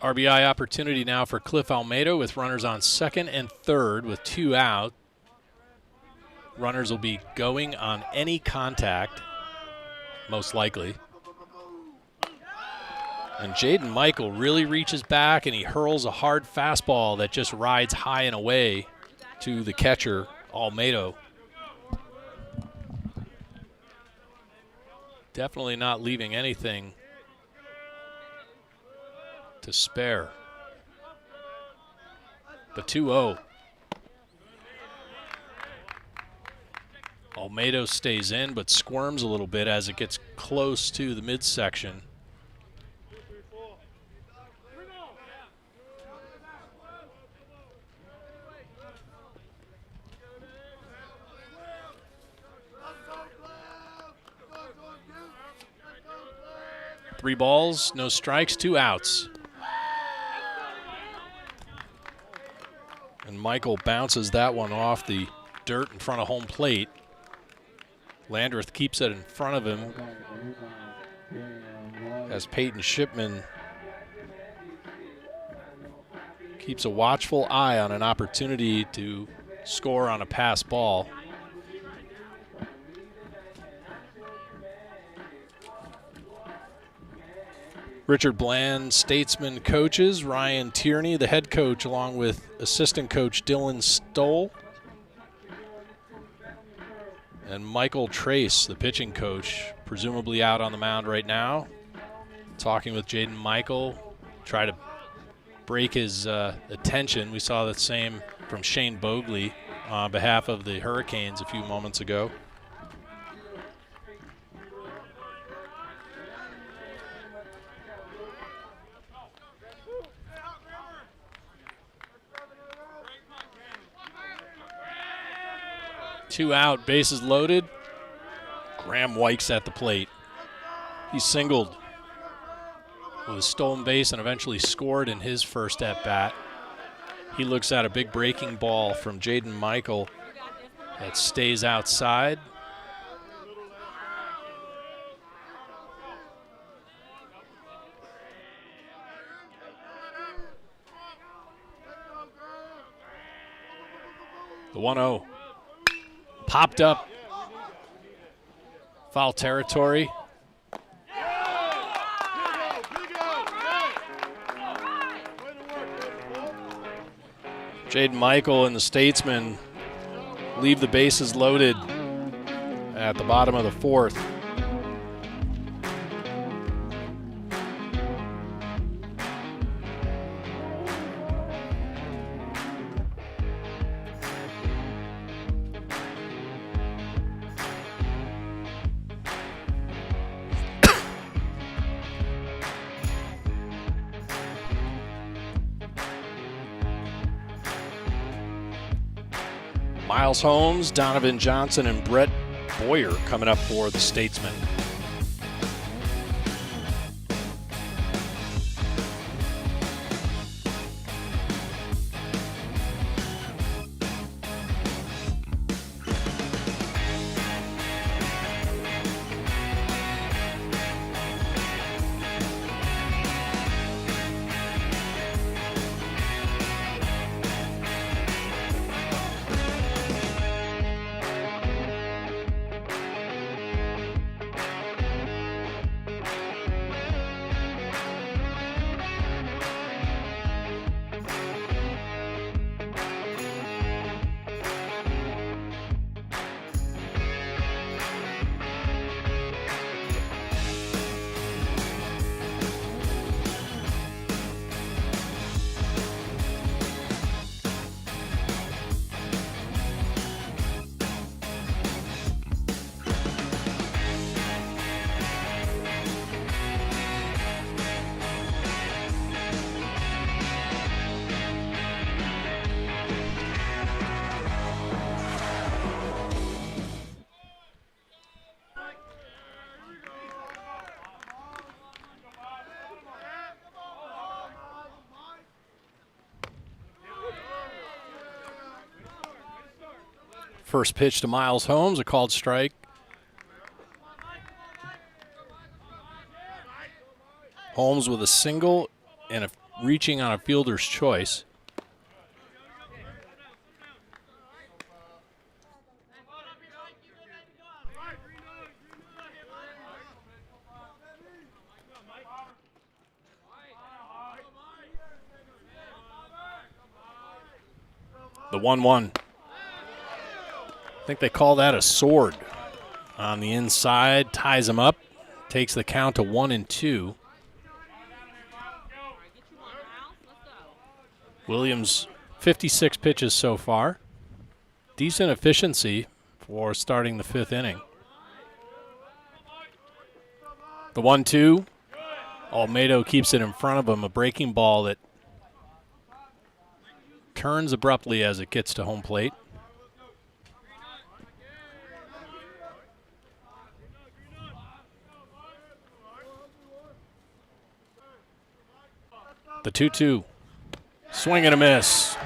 RBI opportunity now for Cliff Almeida with runners on second and third with 2 out. Runners will be going on any contact, most likely. And Jaden Michael really reaches back and he hurls a hard fastball that just rides high and away to the catcher, Almeida. Definitely not leaving anything to spare. The 2-0. Almeida stays in but squirms a little bit as it gets close to the midsection. Three balls, no strikes, 2 outs. And Michael bounces that one off the dirt in front of home plate. Landreth keeps it in front of him as Peyton Shipman keeps a watchful eye on an opportunity to score on a pass ball. Richard Bland, Statesmen coaches, Ryan Tierney, the head coach, along with assistant coach Dylan Stoll. And Michael Trace, the pitching coach, presumably out on the mound right now, talking with Jaden Michael, try to break his attention. We saw the same from Shane Bogley on behalf of the Hurricanes a few moments ago. Two out, bases loaded. Graham Wykes at the plate. He singled with a stolen base and eventually scored in his first at-bat. He looks at a big breaking ball from Jaden Michael that stays outside. The 1-0. Popped up. Foul territory. Jaden Michael and the Statesmen leave the bases loaded at the bottom of the fourth. Miles Holmes, Donovan Johnson, and Brett Boyer coming up for the Statesmen. First pitch to Miles Holmes, a called strike. Holmes with a single and reaching on a fielder's choice. The 1-1. I think they call that a sword. On the inside, ties him up, takes the count to 1-2. Williams, 56 pitches so far. Decent efficiency for starting the 5th inning. The 1-2. Almedo keeps it in front of him, a breaking ball that turns abruptly as it gets to home plate. The 2-2. Swing and a miss.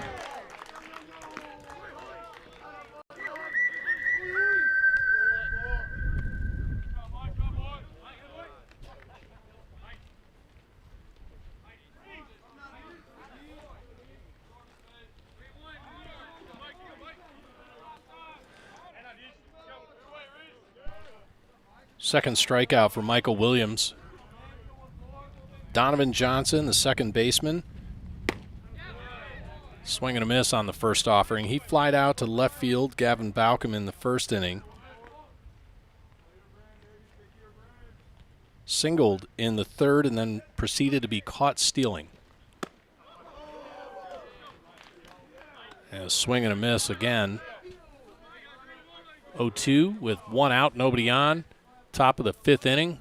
Second strikeout for Michael Williams. Donovan Johnson, the second baseman. Swing and a miss on the first offering. He flied out to left field, Gavin Baucom in the first inning. Singled in the third and then proceeded to be caught stealing. And a swing and a miss again. 0-2 with one out, nobody on. Top of the 5th inning.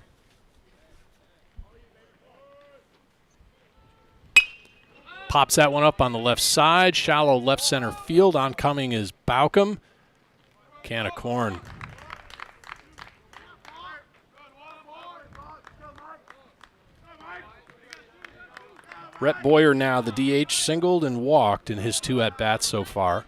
Pops that one up on the left side. Shallow left center field. Oncoming is Baucom. Can of corn. Rhett Boyer now, the DH, singled and walked in his 2 at-bats so far.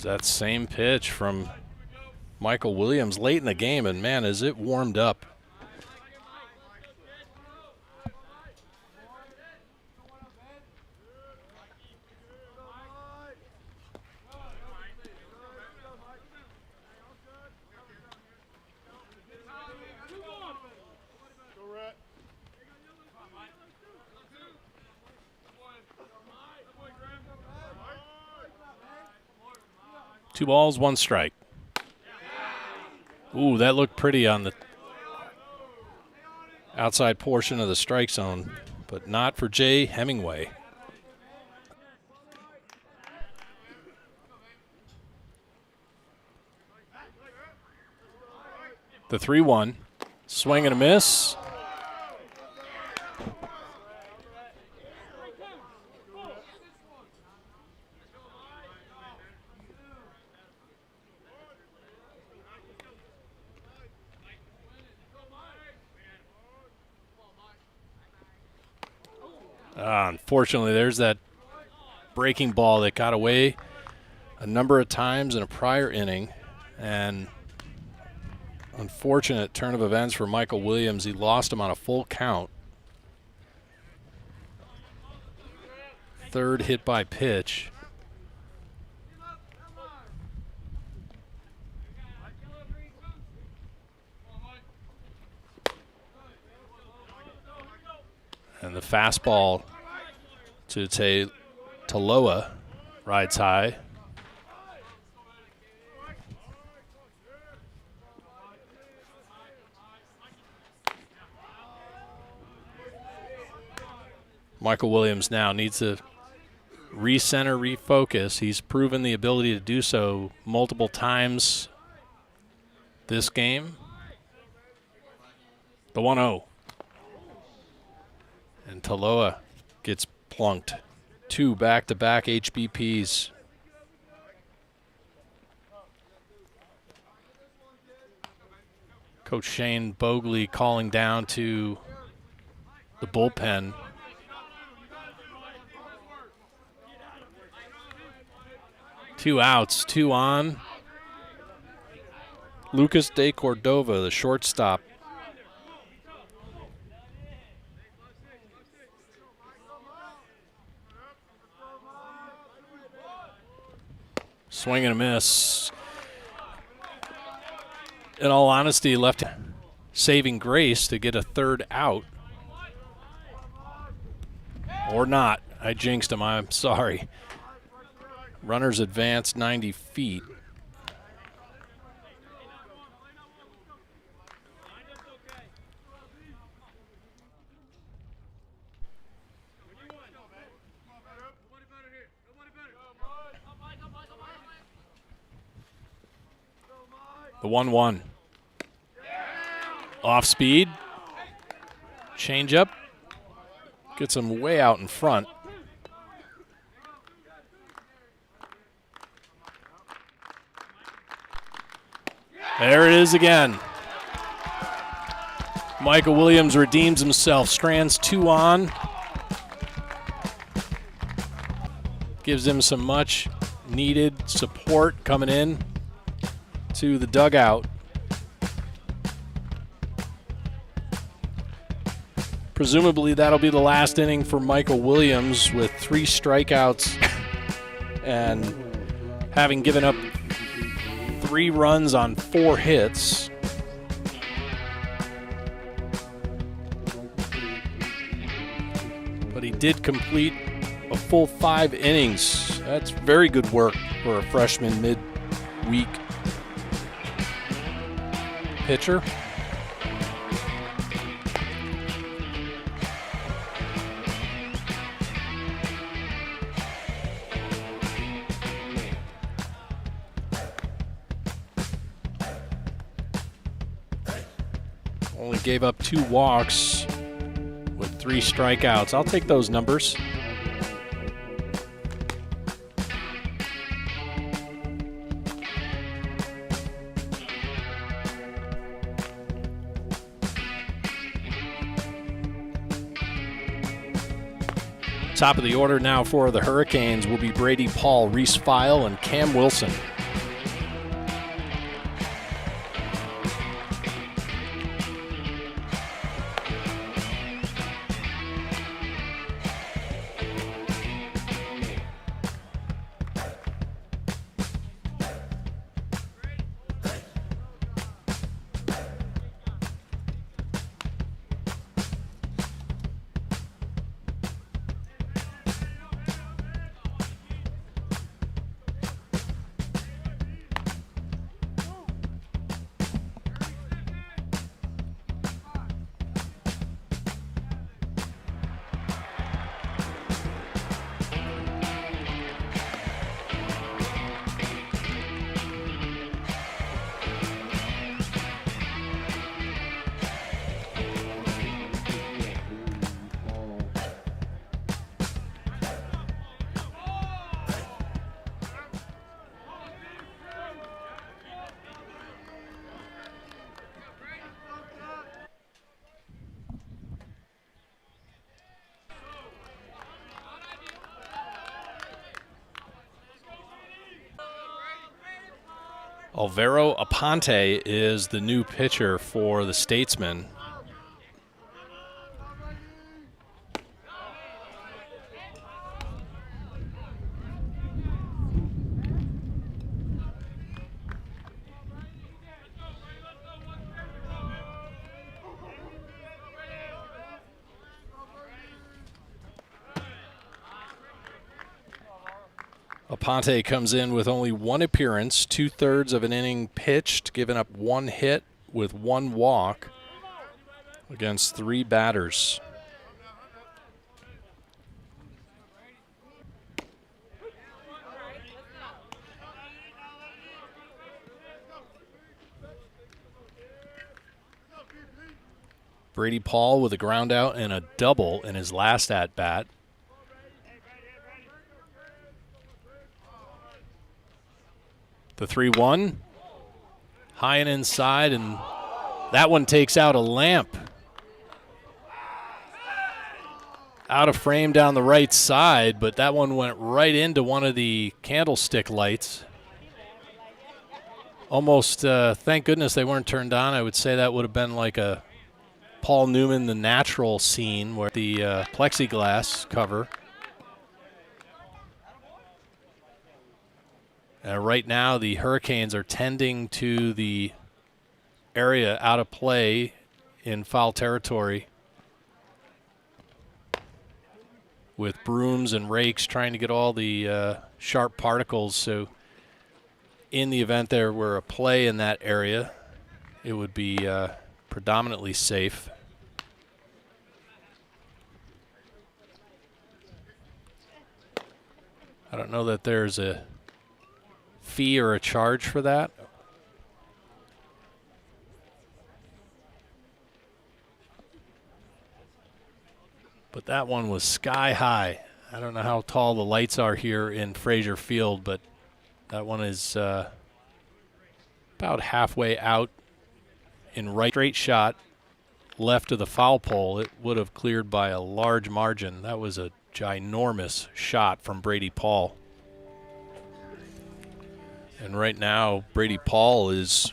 That same pitch from Michael Williams late in the game, and man, is it warmed up. Two balls, one strike. Ooh, that looked pretty on the outside portion of the strike zone, but not for Jay Hemingway. The 3-1. Swing and a miss. Unfortunately, there's that breaking ball that got away a number of times in a prior inning, and unfortunate turn of events for Michael Williams. He lost him on a full count. Third hit by pitch. And the fastball to Taloa rides high. Michael Williams now needs to recenter, refocus. He's proven the ability to do so multiple times this game. The 1-0. And Taloa gets plunked. 2 back-to-back HBPs. Coach Shane Bogley calling down to the bullpen. Two outs, 2 on. Lucas De Cordova, the shortstop. Swing and a miss. In all honesty, left saving grace to get a 3rd out. Or not. I jinxed him. I'm sorry. Runners advance 90 feet. The 1-1. Off speed. Change up. Gets him way out in front. There it is again. Michael Williams redeems himself. Strands 2 on. Gives him some much needed support coming in to the dugout. Presumably that'll be the last inning for Michael Williams with 3 strikeouts and having given up 3 runs on 4 hits. But he did complete a full 5 innings. That's very good work for a freshman midweek pitcher. Only gave up 2 walks with 3 strikeouts. I'll take those numbers. Top of the order now for the Hurricanes will be Brady Paul, Reese File, and Cam Wilson. Alvaro Aponte is the new pitcher for the Statesmen. Aponte comes in with only 1 appearance, 2/3 of an inning pitched, giving up 1 hit with 1 walk against 3 batters. Brady Paul with a ground out and a double in his last at-bat. The 3-1. High and inside, and that one takes out a lamp. Out of frame down the right side, but that one went right into one of the candlestick lights. Almost, thank goodness they weren't turned on. I would say that would have been like a Paul Newman, The Natural scene where the plexiglass cover. Right now, the Hurricanes are tending to the area out of play in foul territory with brooms and rakes trying to get all the sharp particles. So in the event there were a play in that area, it would be predominantly safe. I don't know that there's a fee or a charge for that. But that one was sky high. I don't know how tall the lights are here in Frazier Field, but that one is about halfway out in right. Straight shot left of the foul pole. It would have cleared by a large margin. That was a ginormous shot from Brady Paul. And right now, Brady Paul is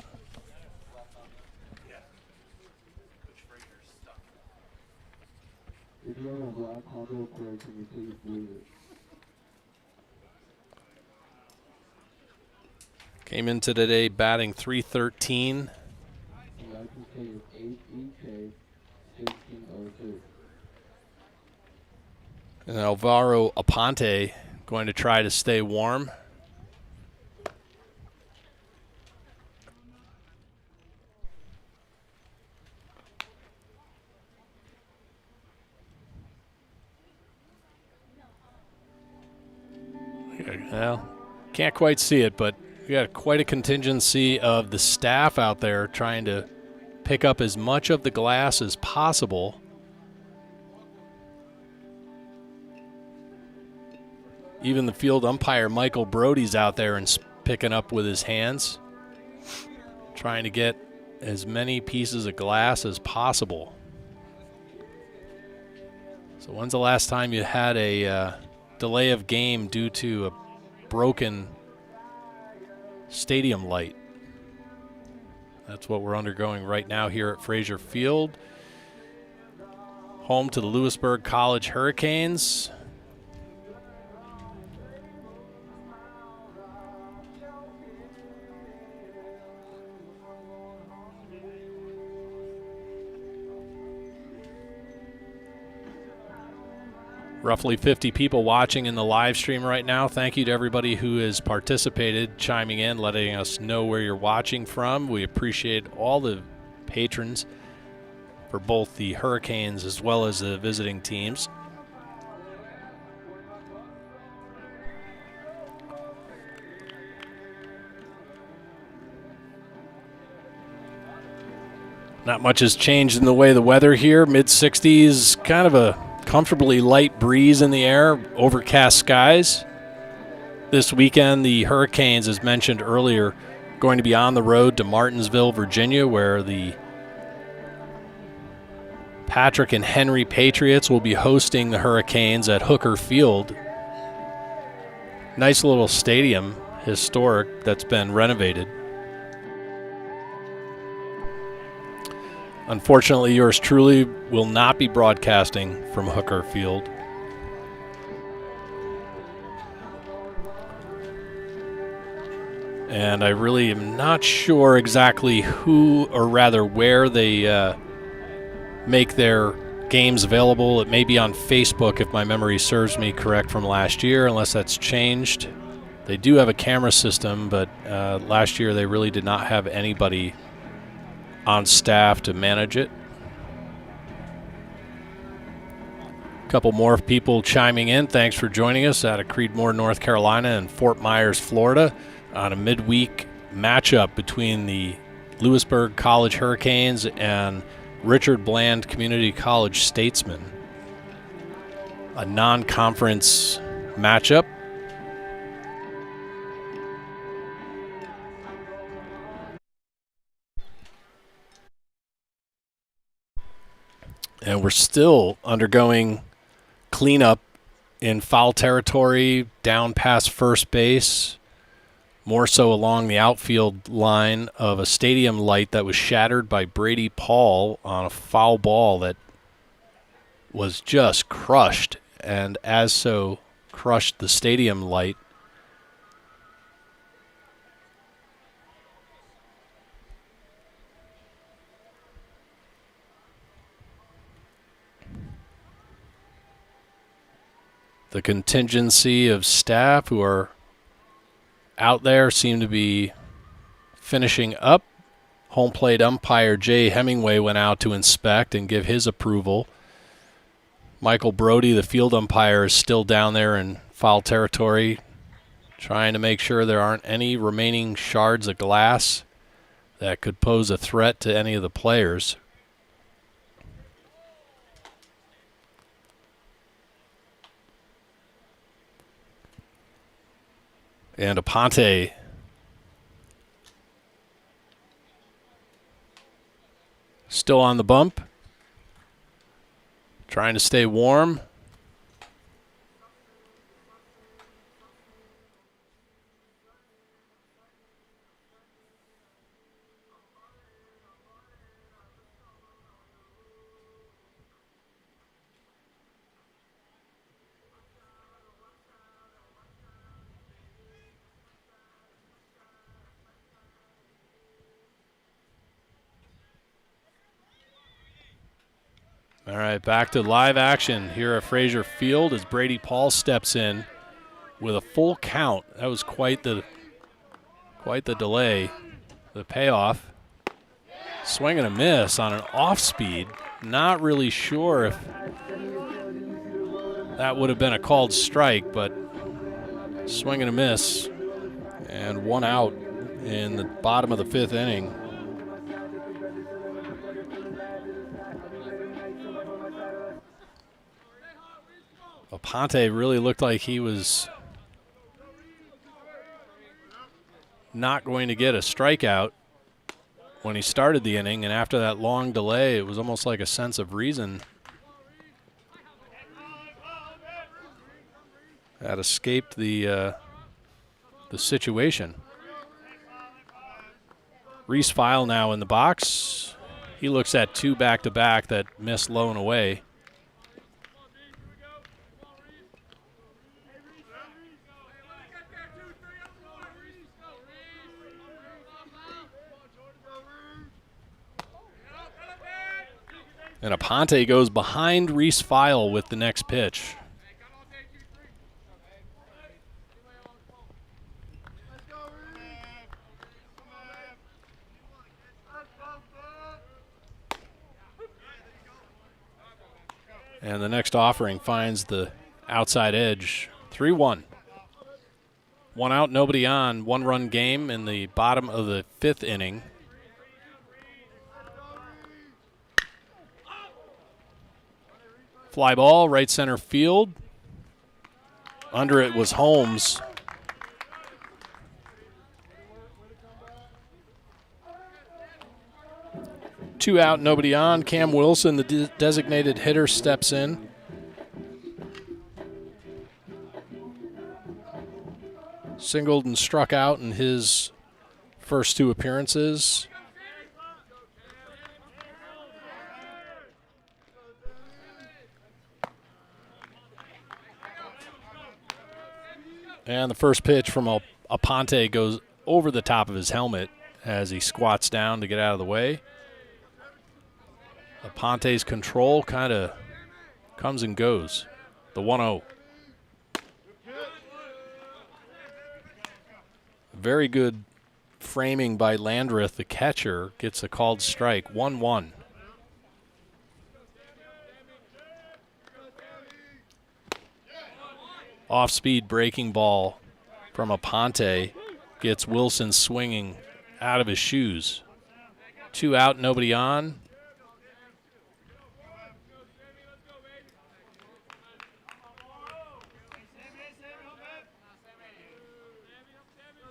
came into today batting .313. And Alvaro Aponte going to try to stay warm. Well, can't quite see it, but we got quite a contingency of the staff out there trying to pick up as much of the glass as possible. Even the field umpire, Michael Brody's out there and picking up with his hands, trying to get as many pieces of glass as possible. So when's the last time you had a delay of game due to a broken stadium light? That's what we're undergoing right now here at Frazier Field, home to the Louisburg College Hurricanes. Roughly 50 people watching in the live stream right now. Thank you to everybody who has participated, chiming in, letting us know where you're watching from. We appreciate all the patrons for both the Hurricanes as well as the visiting teams. Not much has changed in the way the weather here. Mid-60s, kind of a comfortably light breeze in the air, overcast skies. This weekend, the Hurricanes, as mentioned earlier, going to be on the road to Martinsville, Virginia, where the Patrick and Henry Patriots will be hosting the Hurricanes at Hooker Field. Nice little stadium, historic, that's been renovated. Unfortunately, yours truly will not be broadcasting from Hooker Field. And I really am not sure exactly who, or rather where they make their games available. It may be on Facebook, if my memory serves me correct, from last year, unless that's changed. They do have a camera system, but last year they really did not have anybody on staff to manage it. A couple more people chiming in. Thanks for joining us out of Creedmoor, North Carolina and Fort Myers, Florida, on a midweek matchup between the Louisburg College Hurricanes and Richard Bland Community College Statesmen. A non-conference matchup. And we're still undergoing cleanup in foul territory, down past first base, more so along the outfield line of a stadium light that was shattered by Brady Paul on a foul ball that was just crushed, and as so crushed the stadium light. The contingency of staff who are out there seem to be finishing up. Home plate umpire Jay Hemingway went out to inspect and give his approval. Michael Brody, the field umpire, is still down there in foul territory, trying to make sure there aren't any remaining shards of glass that could pose a threat to any of the players. And Aponte still on the bump, trying to stay warm. All right, back to live action here at Frazier Field as Brady Paul steps in with a full count. That was quite the delay, the payoff. Swing and a miss on an off speed. Not really sure if that would have been a called strike, but swing and a miss, and one out in the bottom of the fifth inning. Aponte really looked like he was not going to get a strikeout when he started the inning, and after that long delay, it was almost like a sense of reason that escaped the situation. Reese File now in the box. He looks at two back-to-back that missed low and away. And Aponte goes behind Reese File with the next pitch. And the next offering finds the outside edge. 3-1. One out, nobody on. One-run game in the bottom of the fifth inning. Fly ball, right center field. Under it was Holmes. Two out, nobody on. Cam Wilson, the designated hitter, steps in. Singled and struck out in his first two appearances. And the first pitch from Aponte goes over the top of his helmet as he squats down to get out of the way. Aponte's control kind of comes and goes. The 1-0. Very good framing by Landreth, the catcher, gets a called strike. 1-1. Off-speed breaking ball from Aponte gets Wilson swinging out of his shoes. Two out, nobody on.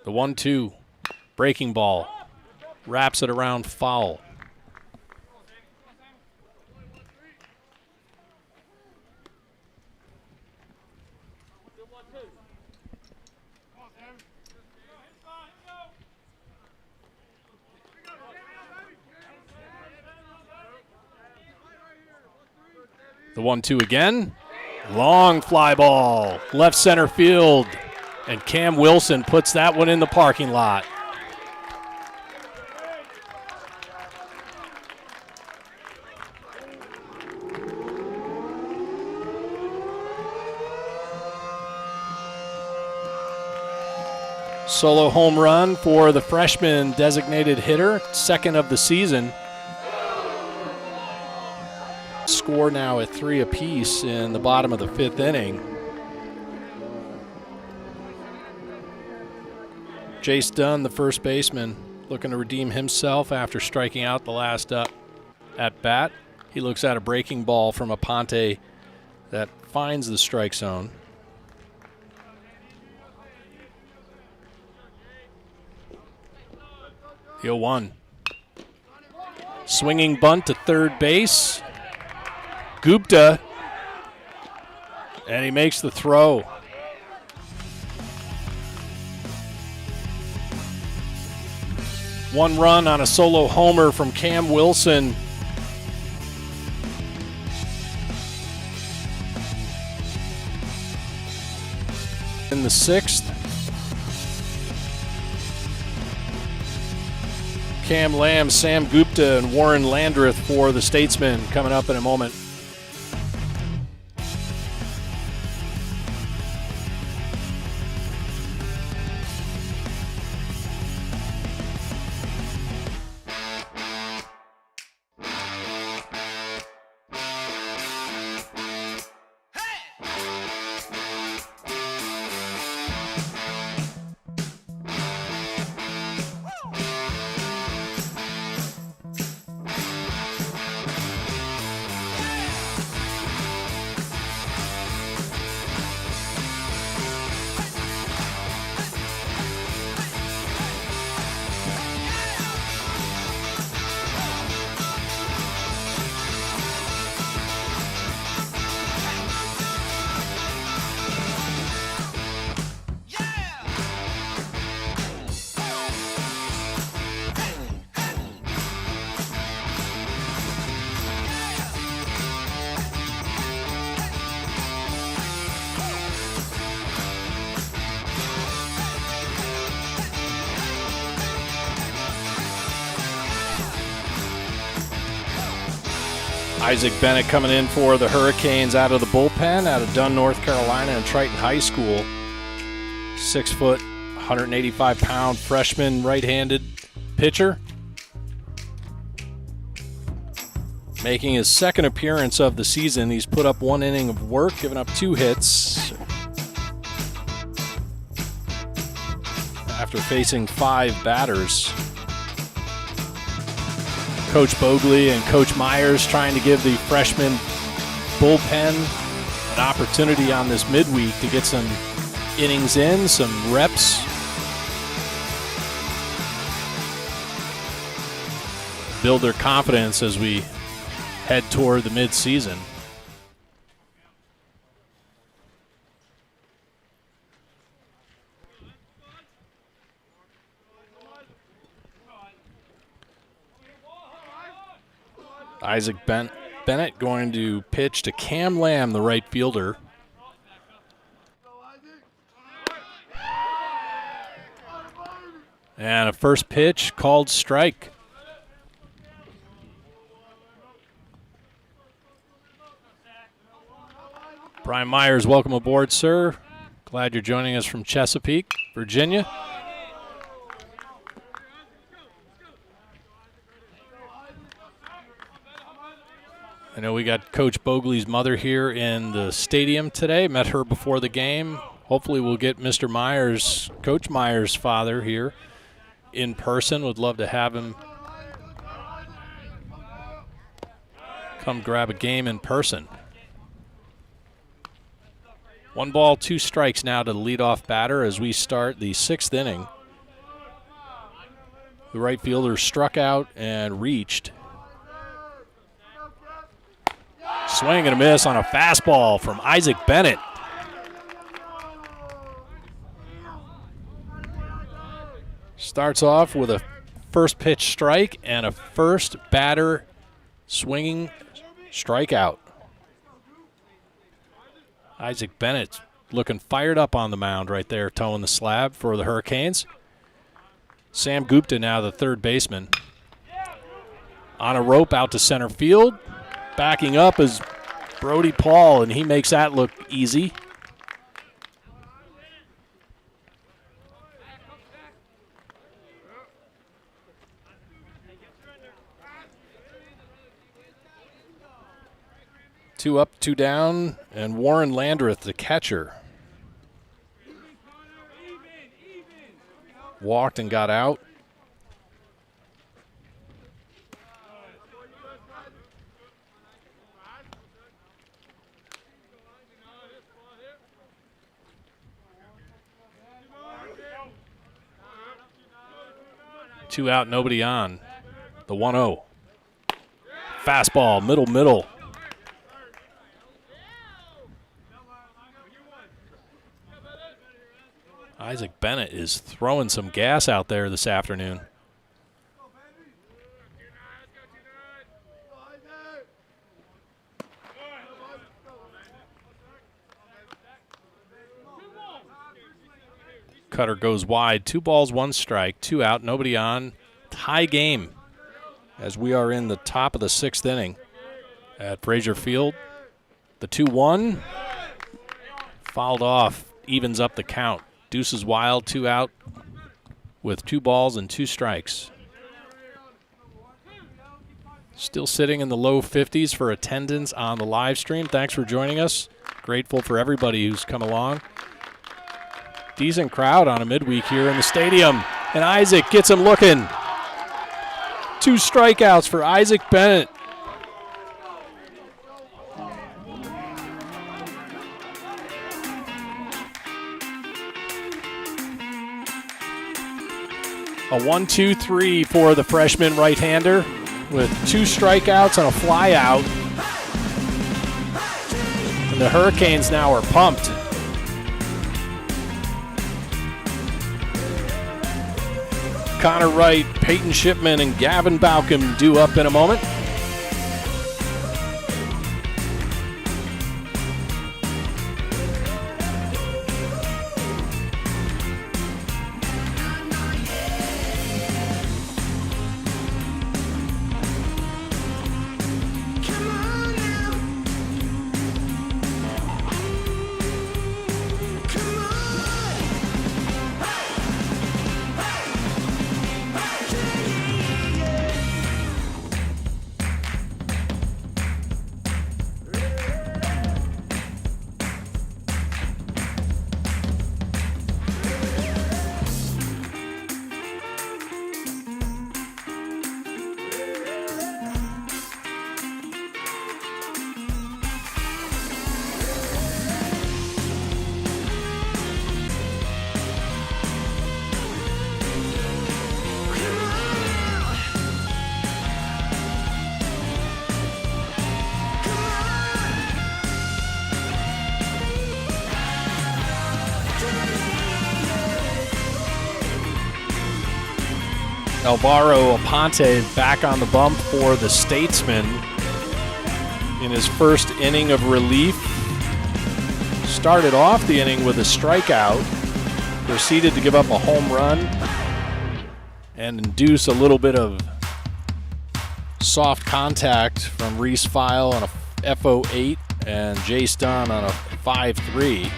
The 1-2, breaking ball, wraps it around foul. The 1-2 again. Long fly ball, left center field, and Cam Wilson puts that one in the parking lot. Solo home run for the freshman designated hitter, second of the season. Score now at 3 apiece in the bottom of the 5th inning. Jace Dunn, the first baseman, looking to redeem himself after striking out the last at bat. He looks at a breaking ball from Aponte that finds the strike zone. The 0-1. Swinging bunt to third base. Gupta, and he makes the throw. One run on a solo homer from Cam Wilson. In the 6th, Cam Lamb, Sam Gupta, and Warren Landreth for the Statesmen coming up in a moment. Isaac Bennett coming in for the Hurricanes out of the bullpen, out of Dunn, North Carolina, and Triton High School. 6 foot, 185-pound freshman right-handed pitcher. Making his second appearance of the season. He's put up 1 inning of work, given up 2 hits after facing 5 batters. Coach Bogley and Coach Myers trying to give the freshman bullpen an opportunity on this midweek to get some innings in, some reps. Build their confidence as we head toward the midseason. Isaac Bennett going to pitch to Cam Lamb, the right fielder. And a first pitch called strike. Brian Myers, welcome aboard, sir. Glad you're joining us from Chesapeake, Virginia. I know we got Coach Bogley's mother here in the stadium today. Met her before the game. Hopefully we'll get Mr. Myers, Coach Myers' father here in person. Would love to have him come grab a game in person. 1 ball, 2 strikes now to the leadoff batter as we start the 6th inning. The right fielder struck out and reached. Swing and a miss on a fastball from Isaac Bennett. Starts off with a first pitch strike and a first batter swinging strikeout. Isaac Bennett looking fired up on the mound right there, toeing the slab for the Hurricanes. Sam Gupta now the third baseman. On a rope out to center field. Backing up is Brody Paul, and he makes that look easy. Two up, two down, and Warren Landreth, the catcher. Walked and got out. Two out, nobody on. The 1-0. Fastball, middle. Isaac Bennett is throwing some gas out there this afternoon. Cutter goes wide. 2 balls, 1 strike. 2 out, nobody on. Tie game as we are in the top of the 6th inning at Frazier Field. The 2-1 fouled off, evens up the count. Deuces wild, 2 out with 2 balls and 2 strikes. Still sitting in the low 50s for attendance on the live stream. Thanks for joining us. Grateful for everybody who's come along. Decent crowd on a midweek here in the stadium. And Isaac gets him looking. 2 strikeouts for Isaac Bennett. A 1-2-3 for the freshman right-hander with 2 strikeouts and a fly out. And the Hurricanes now are pumped. Connor Wright, Peyton Shipman, and Gavin Baucom due up in a moment. Alvaro Aponte back on the bump for the Statesmen in his first inning of relief. Started off the inning with a strikeout, proceeded to give up a home run and induce a little bit of soft contact from Reese File on a FO8 and Jace Dunn on a 5-3.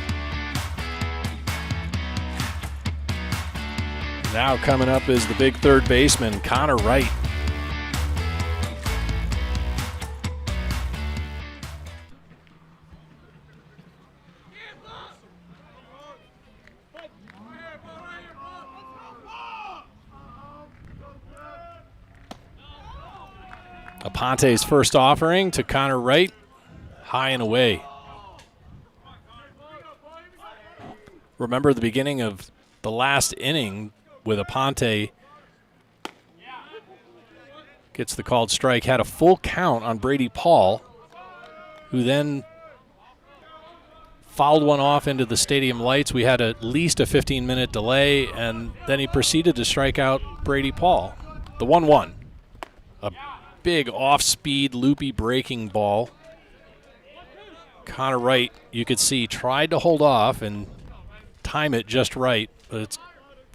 Now coming up is the big third baseman, Connor Wright. Aponte's first offering to Connor Wright, high and away. Remember the beginning of the last inning with Aponte gets the called strike. Had a full count on Brady Paul, who then fouled one off into the stadium lights. We had at least a 15-minute delay, and then he proceeded to strike out Brady Paul. The 1-1. A big off-speed, loopy breaking ball. Connor Wright, you could see, tried to hold off and time it just right, but it's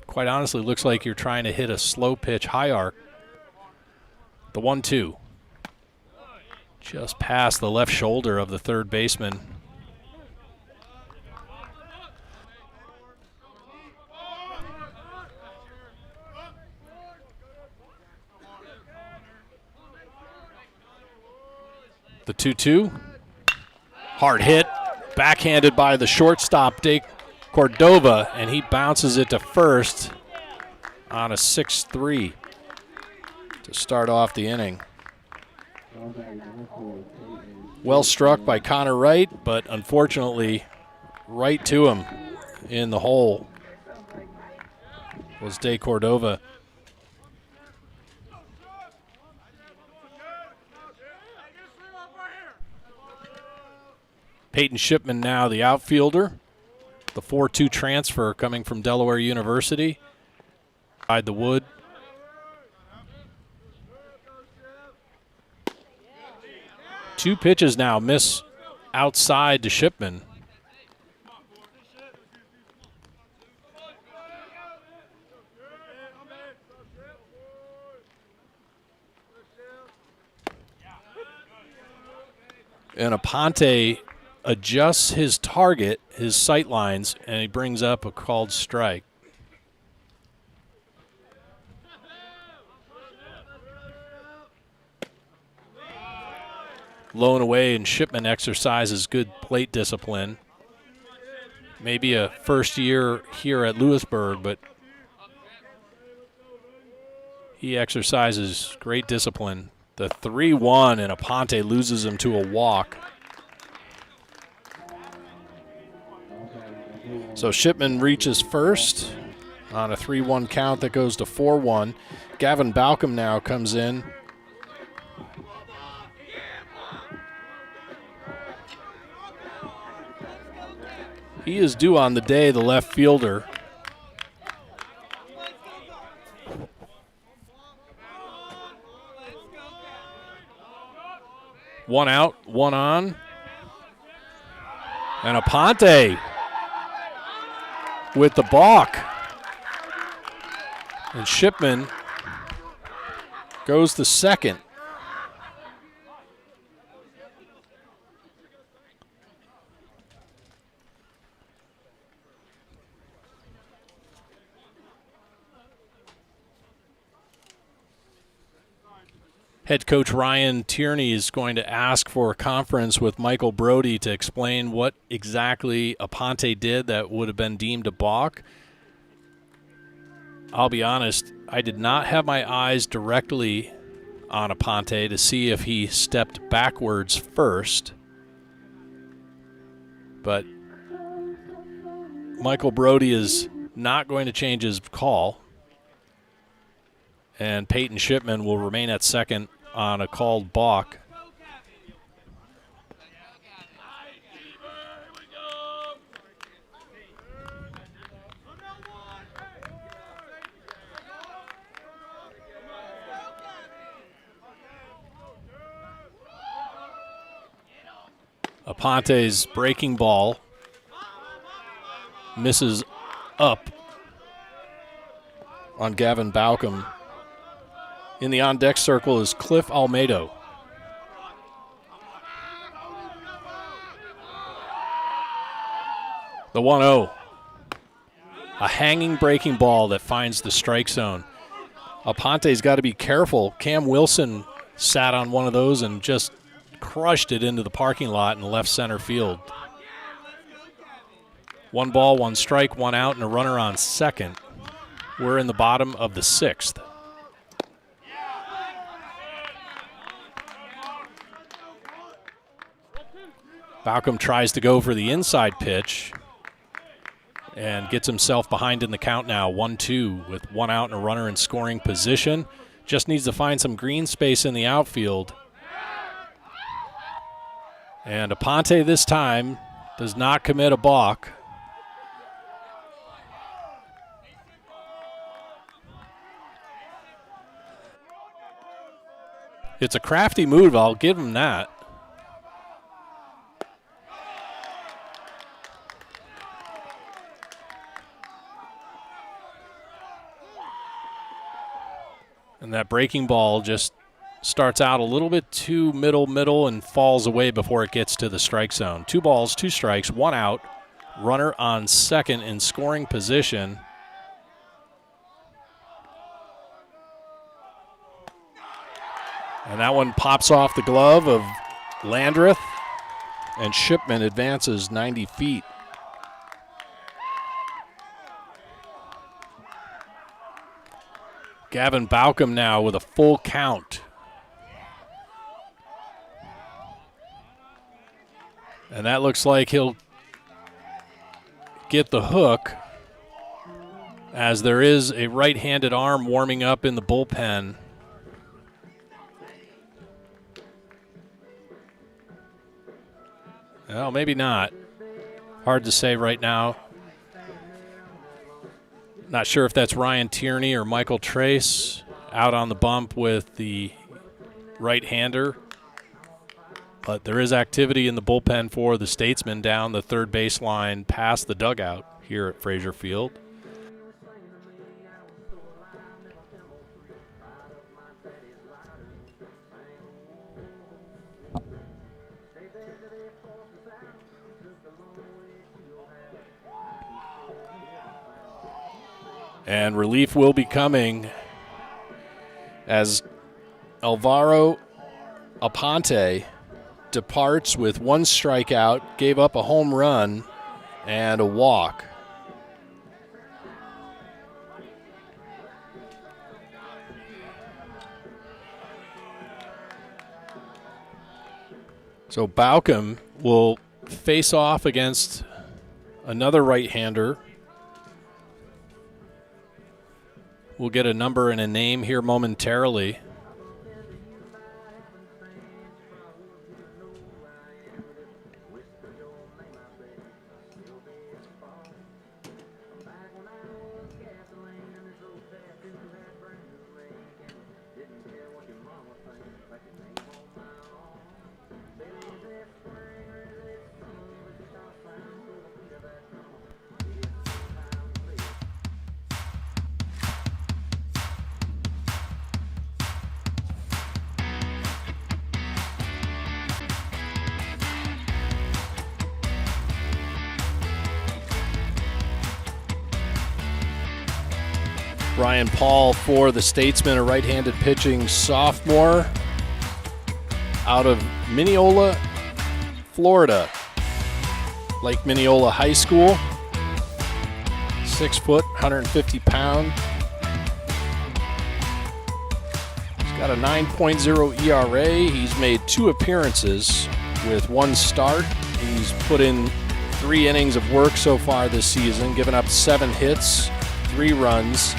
quite honestly looks like you're trying to hit a slow pitch high arc. The 1-2. Just past the left shoulder of the third baseman. The 2-2. Hard hit. Backhanded by the shortstop, De Cordova, and he bounces it to first on a 6-3 to start off the inning. Well struck by Connor Wright, but unfortunately right to him in the hole was De Cordova. Peyton Shipman now the outfielder. The 4-2 transfer coming from Delaware University. Inside the wood. Two pitches now miss outside to Shipman. And Aponte adjusts his target, his sight lines, and he brings up a called strike. Low and away, and Shipman exercises good plate discipline. Maybe a first year here at Louisburg, but he exercises great discipline. The 3-1, and Aponte loses him to a walk. So Shipman reaches first on a 3-1 count that goes to 4-1. Gavin Balcom now comes in. He is due on the day, the left fielder. One out, one on. And Aponte with the balk. And Shipman goes to second. Head coach Ryan Tierney is going to ask for a conference with Michael Brody to explain what exactly Aponte did that would have been deemed a balk. I'll be honest, I did not have my eyes directly on Aponte to see if he stepped backwards first. But Michael Brody is not going to change his call. And Peyton Shipman will remain at second on a called balk. Aponte's breaking ball misses up on Gavin Balcom. In the on-deck circle is Cliff Almedo. The 1-0. A hanging breaking ball that finds the strike zone. Aponte's got to be careful. Cam Wilson sat on one of those and just crushed it into the parking lot in left center field. 1 ball, 1 strike, 1 out, and a runner on second. We're in the bottom of the 6th. Balcom tries to go for the inside pitch and gets himself behind in the count now. 1-2 with 1 out and a runner in scoring position. Just needs to find some green space in the outfield. And Aponte this time does not commit a balk. It's a crafty move, I'll give him that. And that breaking ball just starts out a little bit too middle and falls away before it gets to the strike zone. 2 balls, 2 strikes, 1 out. Runner on second in scoring position. And that one pops off the glove of Landreth, and Shipman advances 90 feet. Gavin Baucom now with a full count. And that looks like he'll get the hook, as there is a right-handed arm warming up in the bullpen. Well, maybe not. Hard to say right now. Not sure if that's Ryan Tierney or Michael Trace out on the bump with the right-hander. But there is activity in the bullpen for the Statesmen down the third baseline past the dugout here at Frazier Field. And relief will be coming as Alvaro Aponte departs with 1 strikeout, gave up a home run and a walk. So Baucom will face off against another right-hander. We'll get a number and a name here momentarily. Ryan Paul for the Statesmen, a right-handed pitching sophomore out of Mineola, Florida. Lake Mineola High School. 6 foot, 150 pound. He's got a 9.0 ERA. He's made 2 appearances with 1 start. He's put in 3 innings of work so far this season, given up 7 hits, 3 runs,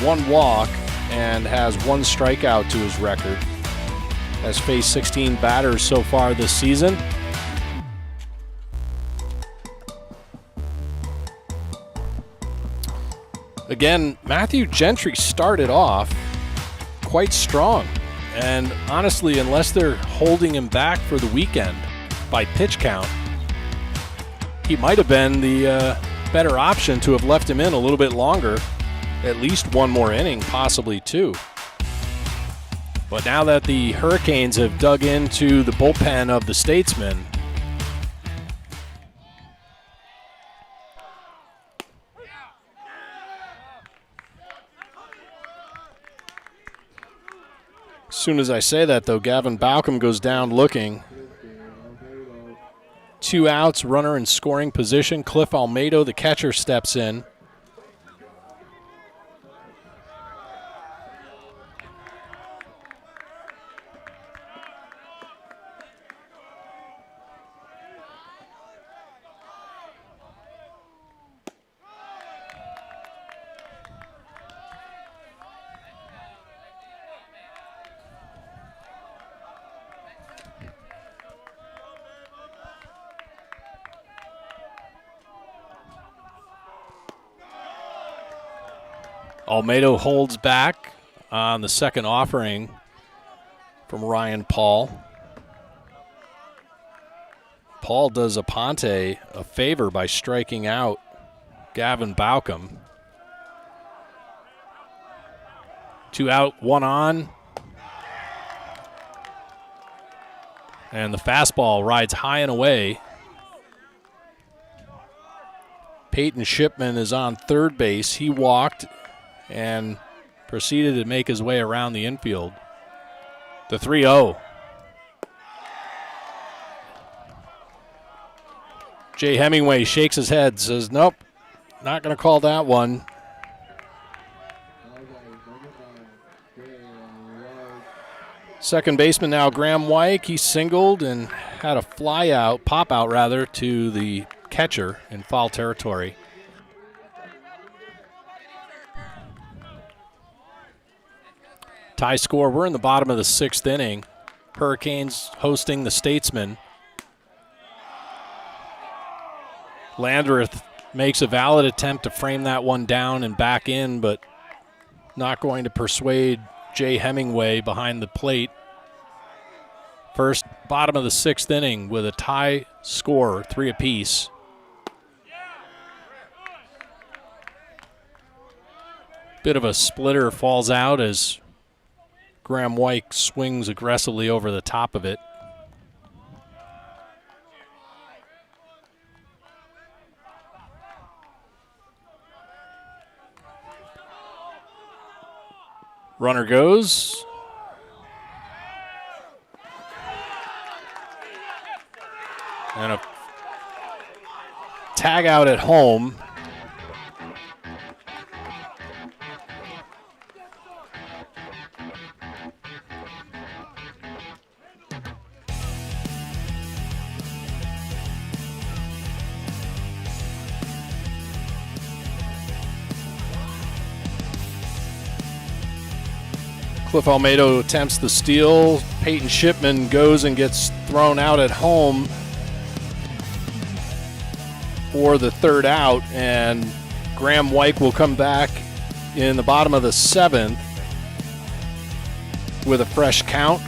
1 walk, and has 1 strikeout to his record. Has faced 16 batters so far this season. Again, Matthew Gentry started off quite strong. And honestly, unless they're holding him back for the weekend by pitch count, he might have been the better option to have left him in a little bit longer. At least 1 more inning, possibly 2. But now that the Hurricanes have dug into the bullpen of the Statesmen, as soon as I say that, though, Gavin Baucom goes down looking. 2 outs, runner in scoring position. Cliff Almedo, the catcher, steps in. Almeida holds back on the second offering from Ryan Paul. Paul does Aponte a favor by striking out Gavin Baucom. 2 out, 1 on. And the fastball rides high and away. Peyton Shipman is on third base. He walked and proceeded to make his way around the infield. The 3-0. Jay Hemingway shakes his head, says, nope, not going to call that one. Second baseman now, Graham Wyke. He singled and had a fly out, pop out rather, to the catcher in foul territory. Tie score. We're in the bottom of the 6th inning. Hurricanes hosting the Statesmen. Landreth makes a valid attempt to frame that one down and back in, but not going to persuade Jay Hemingway behind the plate. First, bottom of the 6th inning with a tie score, 3 apiece. Bit of a splitter falls out as Graham Wyke swings aggressively over the top of it. Runner goes. And a tag out at home. Cliff Almeida attempts the steal. Peyton Shipman goes and gets thrown out at home for the 3rd out, and Graham Wyke will come back in the bottom of the 7th with a fresh count.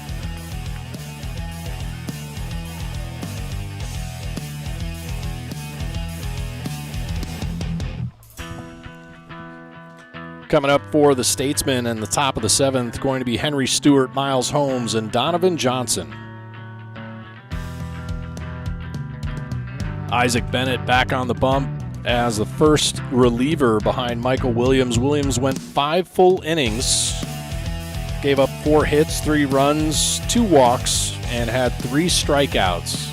Coming up for the Statesmen in the top of the 7th, going to be Henry Stewart, Miles Holmes, and Donovan Johnson. Isaac Bennett back on the bump as the first reliever behind Michael Williams. Williams went 5 full innings, gave up 4 hits, 3 runs, 2 walks, and had 3 strikeouts.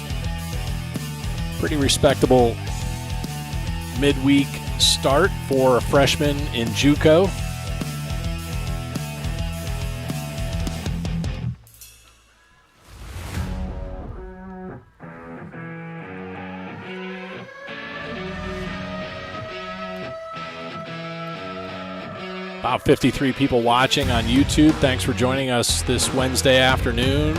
Pretty respectable midweek start for a freshman in JUCO. About 53 people watching on YouTube. Thanks for joining us this Wednesday afternoon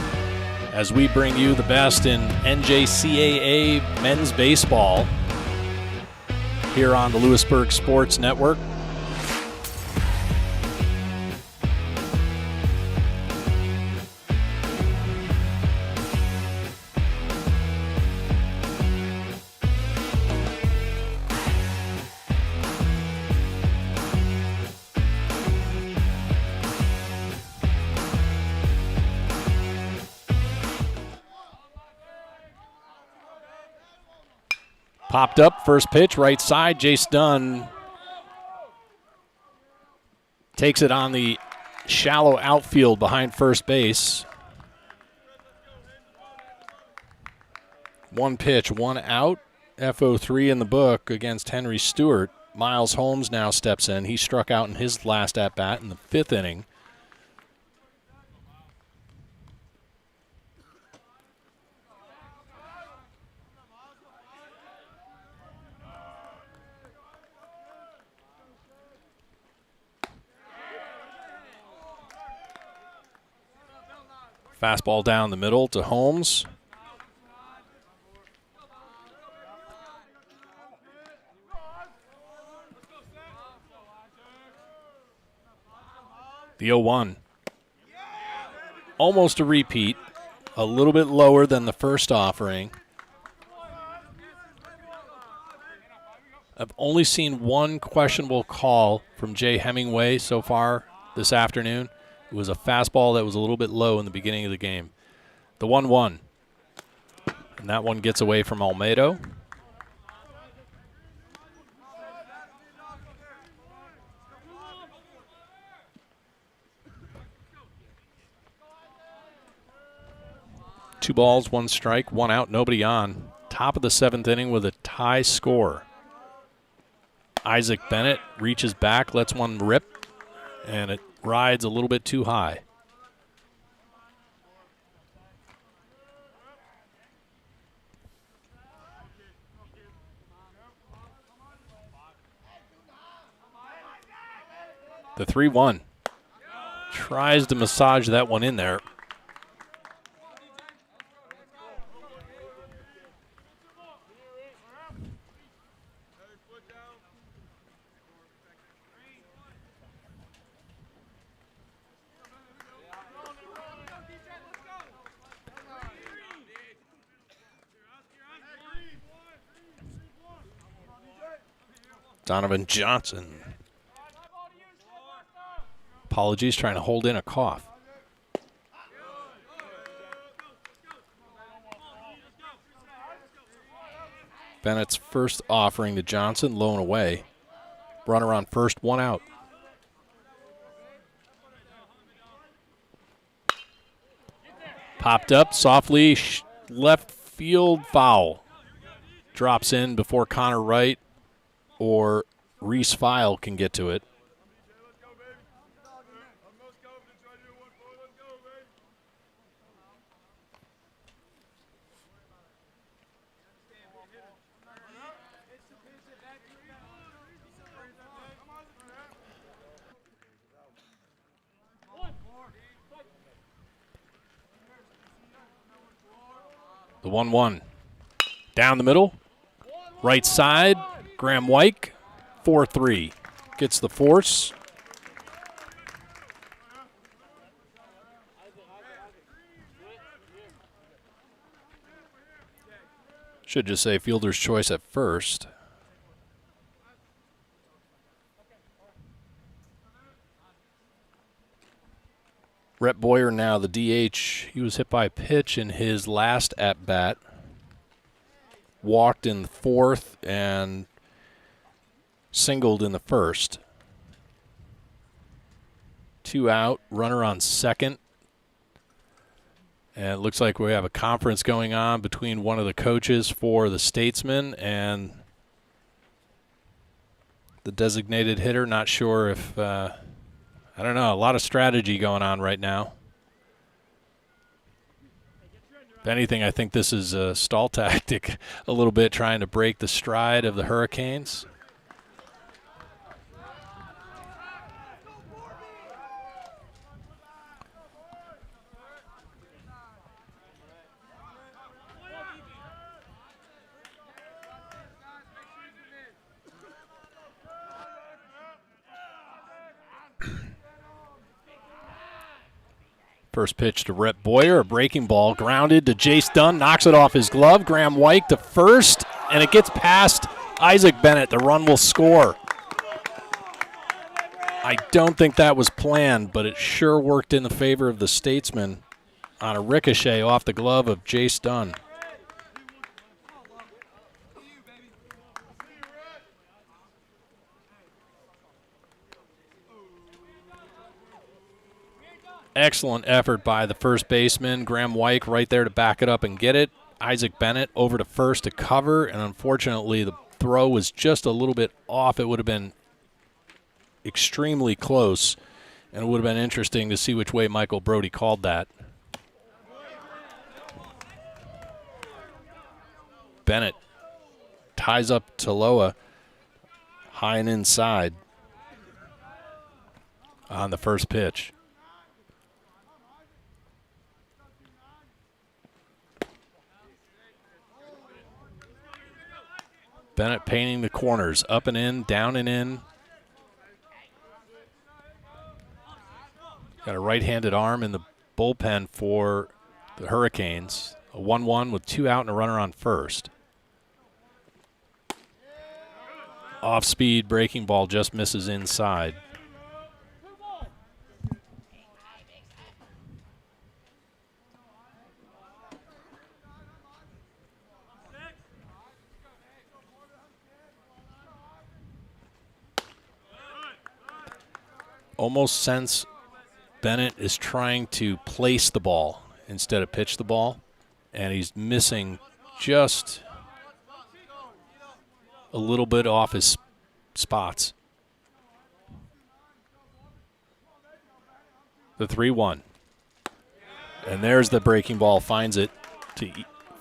as we bring you the best in NJCAA men's baseball here on the Louisburg Sports Network. Popped up, first pitch, right side. Jace Dunn takes it on the shallow outfield behind first base. 1 pitch, 1 out. FO3 in the book against Henry Stewart. Miles Holmes now steps in. He struck out in his last at-bat in the 5th inning. Fastball down the middle to Holmes. The 0-1. Almost a repeat. A little bit lower than the first offering. I've only seen one questionable call from Jay Hemingway so far this afternoon. It was a fastball that was a little bit low in the beginning of the game. The 1-1. And that one gets away from Almedo. Two balls, one strike, one out, nobody on. Top of the 7th inning with a tie score. Isaac Bennett reaches back, lets one rip, and it rides a little bit too high. The 3-1. Tries to massage that one in there. Donovan Johnson. Apologies, trying to hold in a cough. Bennett's first offering to Johnson, low and away. Runner on first, one out. Popped up softly, left field foul. Drops in before Connor Wright or Reese File can get to it. The 1-1. Down the middle. Right side. Graham White. 4-3. Gets the force. Should just say fielder's choice at first. Rhett Boyer now the DH. He was hit by a pitch in his last at-bat. Walked in the 4th and singled in the 1st. 2 out, runner on 2nd. And it looks like we have a conference going on between one of the coaches for the Statesmen and the designated hitter. Not sure if... I don't know, a lot of strategy going on right now. If anything, I think this is a stall tactic a little bit, trying to break the stride of the Hurricanes. First pitch to Rhett Boyer, a breaking ball, grounded to Jace Dunn, knocks it off his glove. Graham White to first, and it gets past Isaac Bennett. The run will score. I don't think that was planned, but it sure worked in the favor of the Statesmen on a ricochet off the glove of Jace Dunn. Excellent effort by the first baseman. Graham White right there to back it up and get it. Isaac Bennett over to first to cover, and unfortunately the throw was just a little bit off. It would have been extremely close, and it would have been interesting to see which way Michael Brody called that. Bennett ties up Taloa high and inside on the first pitch. Bennett painting the corners, up and in, down and in. Got a right-handed arm in the bullpen for the Hurricanes. A 1-1 with 2 out and a runner on first. Off-speed breaking ball just misses inside. Almost sense Bennett is trying to place the ball instead of pitch the ball, and he's missing just a little bit off his spots. The 3-1. And there's the breaking ball, finds it to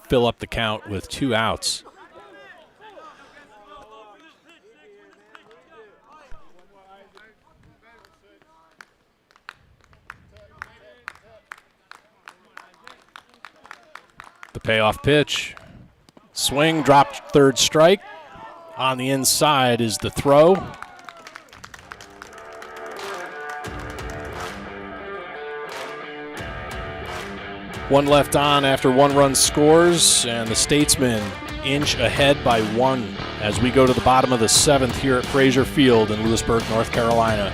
fill up the count with 2 outs. The payoff pitch. Swing, dropped, third strike. On the inside is the throw. One left on after 1 run scores, and the Statesmen inch ahead by 1 as we go to the bottom of the 7th here at Frazier Field in Louisburg, North Carolina.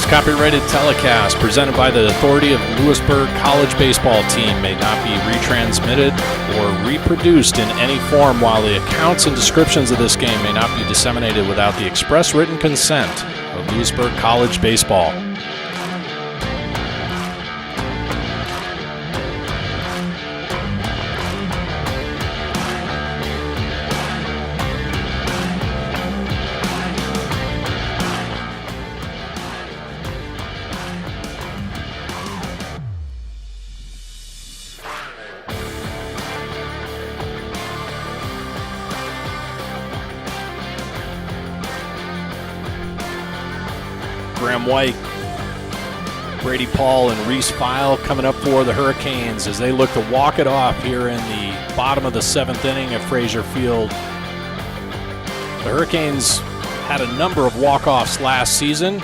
Copyrighted telecast presented by the authority of Louisburg College baseball team may not be retransmitted or reproduced in any form, while the accounts and descriptions of this game may not be disseminated without the express written consent of Louisburg College baseball. White, Brady Paul, and Reese File coming up for the Hurricanes as they look to walk it off here in the bottom of the 7th inning at Frazier Field. The Hurricanes had a number of walk-offs last season.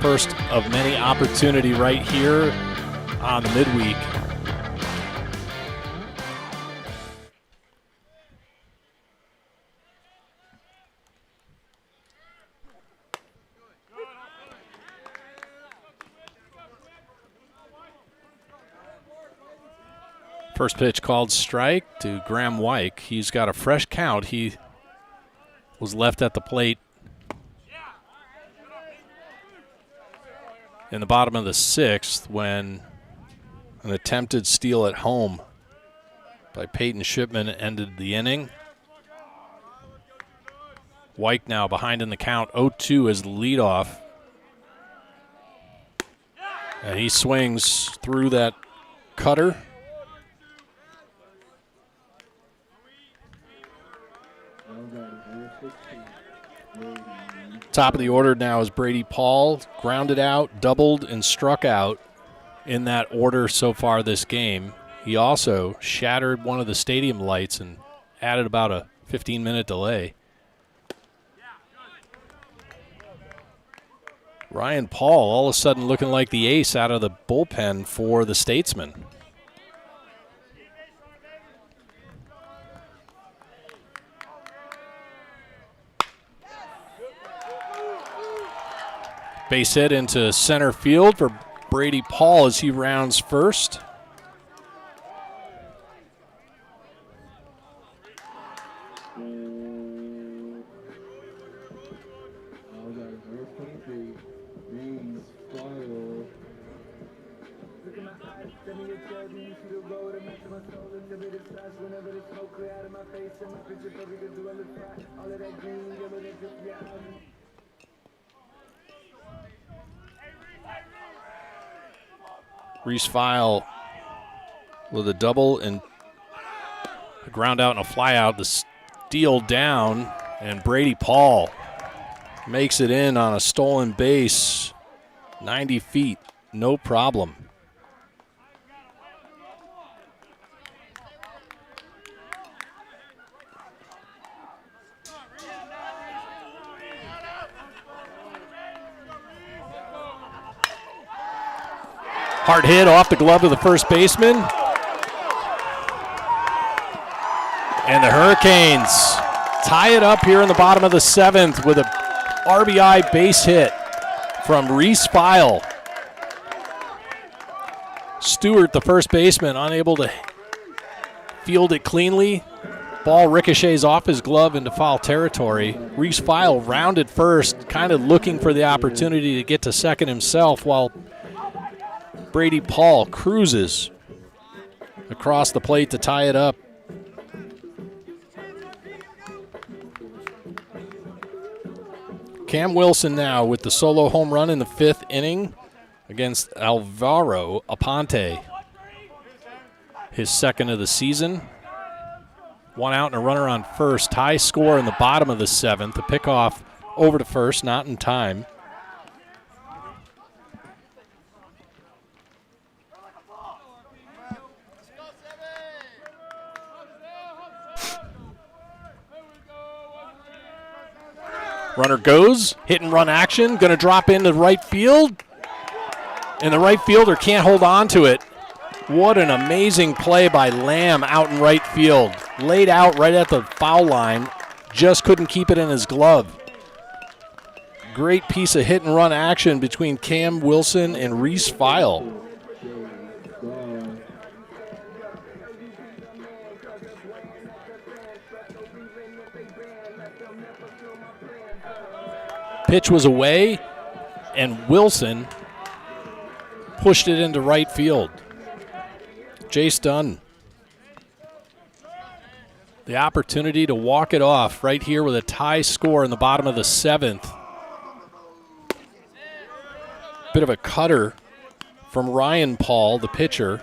First of many opportunity right here on the midweek. First pitch called strike to Graham White. He's got a fresh count. He was left at the plate in the bottom of the 6th when an attempted steal at home by Peyton Shipman ended the inning. White now behind in the count, 0-2 as the leadoff. And he swings through that cutter. Top of the order now is Brady Paul, grounded out, doubled, and struck out in that order so far this game. He also shattered one of the stadium lights and added about a 15-minute delay. Ryan Paul all of a sudden looking like the ace out of the bullpen for the Statesmen. Base hit into center field for Brady Paul as he rounds first. Reese File with a double and a ground out and a fly out. The steal down, and Brady Paul makes it in on a stolen base. 90 feet, no problem. Hard hit off the glove of the first baseman. And the Hurricanes tie it up here in the bottom of the 7th with a RBI base hit from Reese File. Stewart, the first baseman, unable to field it cleanly. Ball ricochets off his glove into foul territory. Reese File rounded first, kind of looking for the opportunity to get to second himself, while Brady Paul cruises across the plate to tie it up. Cam Wilson now with the solo home run in the 5th inning against Alvaro Aponte. His second of the season. 1 out and a runner on first. High score in the bottom of the 7th. The pickoff over to first, not in time. Runner goes, hit and run action, going to drop into right field, and the right fielder can't hold on to it. What an amazing play by Lamb out in right field. Laid out right at the foul line, just couldn't keep it in his glove. Great piece of hit and run action between Cam Wilson and Reese File. Pitch was away, and Wilson pushed it into right field. Jace Dunn. The opportunity to walk it off right here with a tie score in the bottom of the 7th. Bit of a cutter from Ryan Paul, the pitcher.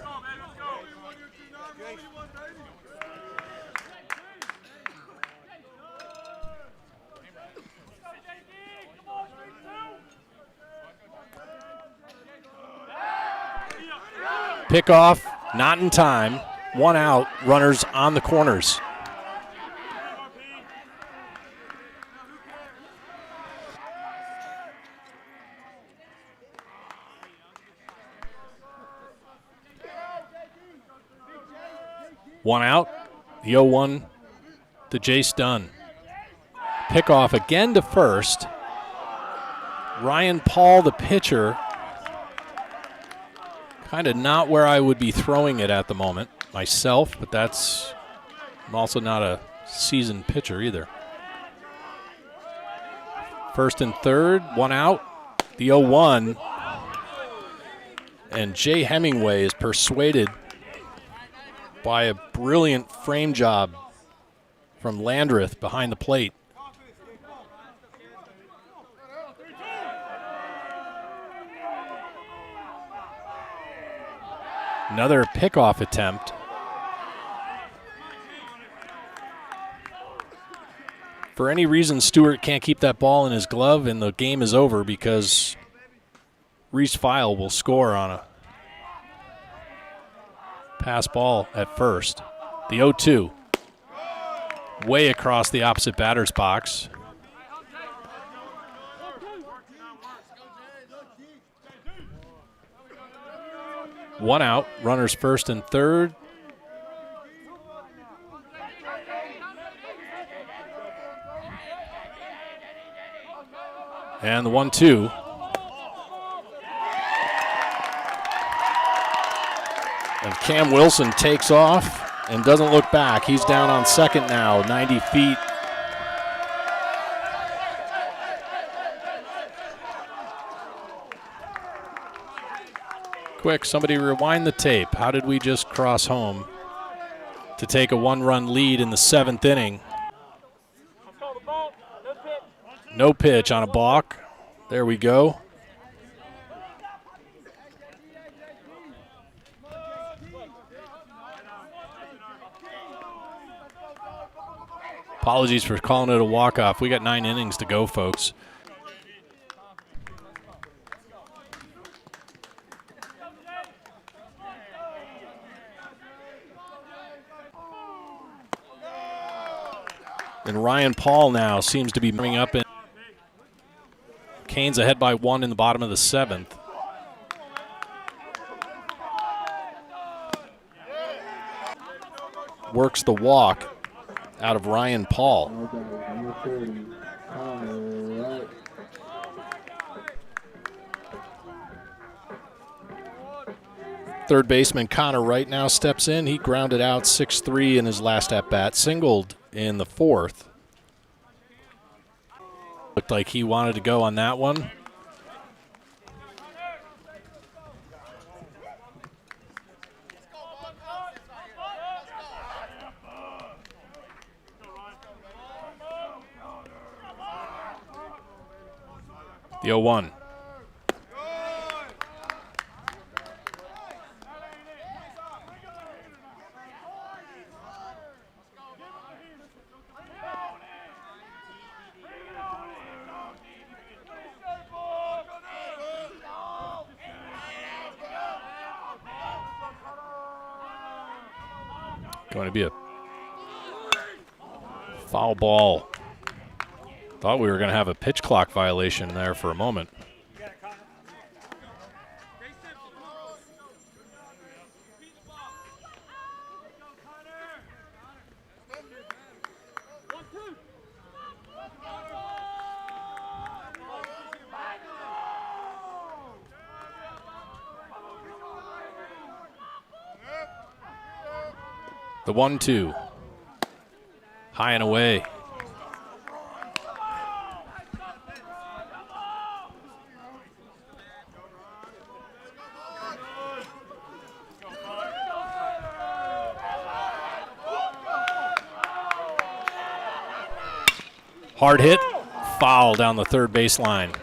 Pickoff, not in time. 1 out, runners on the corners. One out, the 0-1 to Jace Dunn. Pickoff again to first. Ryan Paul, the pitcher, kind of not where I would be throwing it at the moment myself, but I'm also not a seasoned pitcher either. First and third, 1 out, the 0-1. And Jay Hemingway is persuaded by a brilliant frame job from Landreth behind the plate. Another pickoff attempt. For any reason, Stewart can't keep that ball in his glove, and the game is over because Reese File will score on a pass ball at first. The 0-2. Way across the opposite batter's box. One out, runners first and third. And the 1-2. And Cam Wilson takes off and doesn't look back. He's down on second now, 90 feet. Quick, somebody rewind the tape. How did we just cross home? to take a one-run lead in the 7th inning. No pitch on a balk. There we go. Apologies for calling it a walk-off. We got 9 innings to go, folks. And Ryan Paul now seems to be coming up. In Canes ahead by 1 in the bottom of the 7th. Works the walk out of Ryan Paul. Third baseman Connor Wright now steps in. He grounded out 6-3 in his last at-bat, singled in the 4th. Looked like he wanted to go on that one. The 0-1. Going to be a foul ball. Thought we were going to have a pitch clock violation there for a moment. The 1-2. High and away. Hard hit, foul down the third baseline.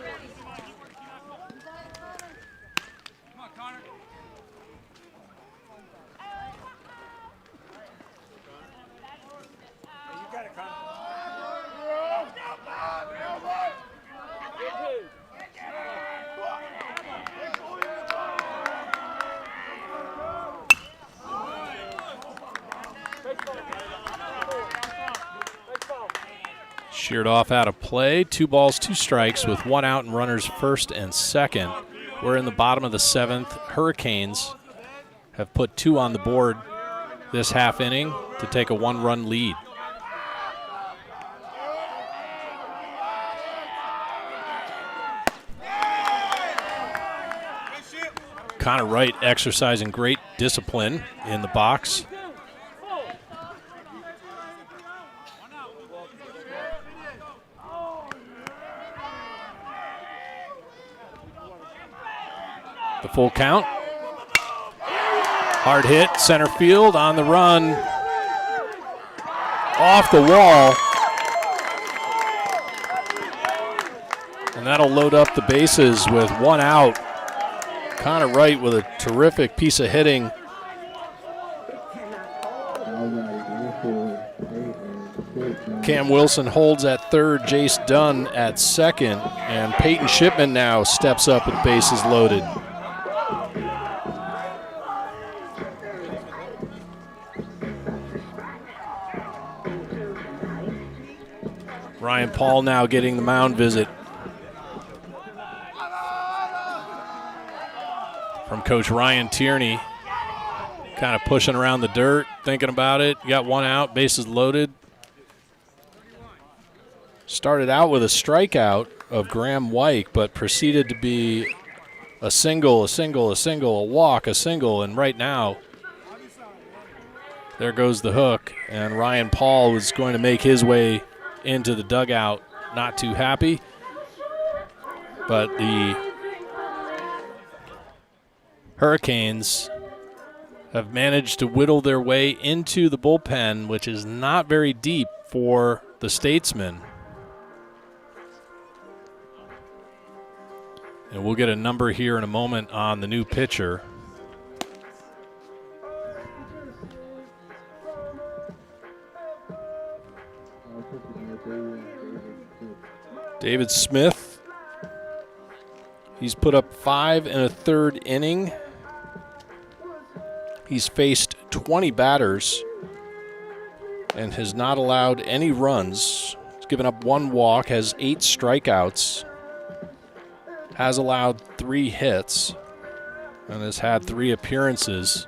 Sheared off out of play. 2 balls, 2 strikes with 1 out and runners first and second. We're in the bottom of the 7th. Hurricanes have put 2 on the board this half inning to take a 1-run lead. Connor Wright exercising great discipline in the box. The full count. Hard hit, center field, on the run. Off the wall. And that'll load up the bases with 1 out. Connor Wright with a terrific piece of hitting. Cam Wilson holds at third, Jace Dunn at second, and Peyton Shipman now steps up with bases loaded. Ryan Paul now getting the mound visit from Coach Ryan Tierney. Kind of pushing around the dirt, thinking about it. Got 1 out, bases loaded. Started out with a strikeout of Graham Wyke, but proceeded to be a single, a walk, a single, and right now, there goes the hook, and Ryan Paul was going to make his way into the dugout, not too happy, but the Hurricanes have managed to whittle their way into the bullpen, which is not very deep for the Statesmen. And we'll get a number here in a moment on the new pitcher. David Smith. He's put up 5 1/3 inning. He's faced 20 batters and has not allowed any runs. He's given up 1 walk, has 8 strikeouts, has allowed 3 hits, and has had 3 appearances.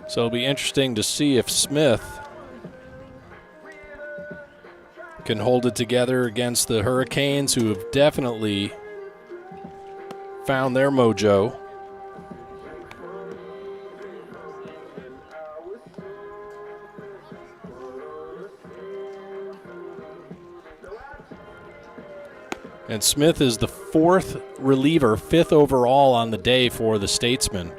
So it'll be interesting to see if Smith can hold it together against the Hurricanes, who have definitely found their mojo. And Smith is the 4th reliever, 5th overall on the day for the Statesmen.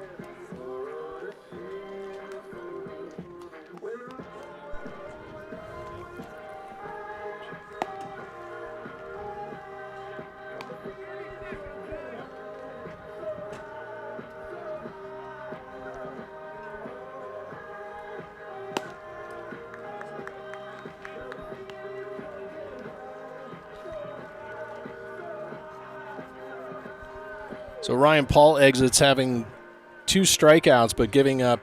So Ryan Paul exits having 2 strikeouts, but giving up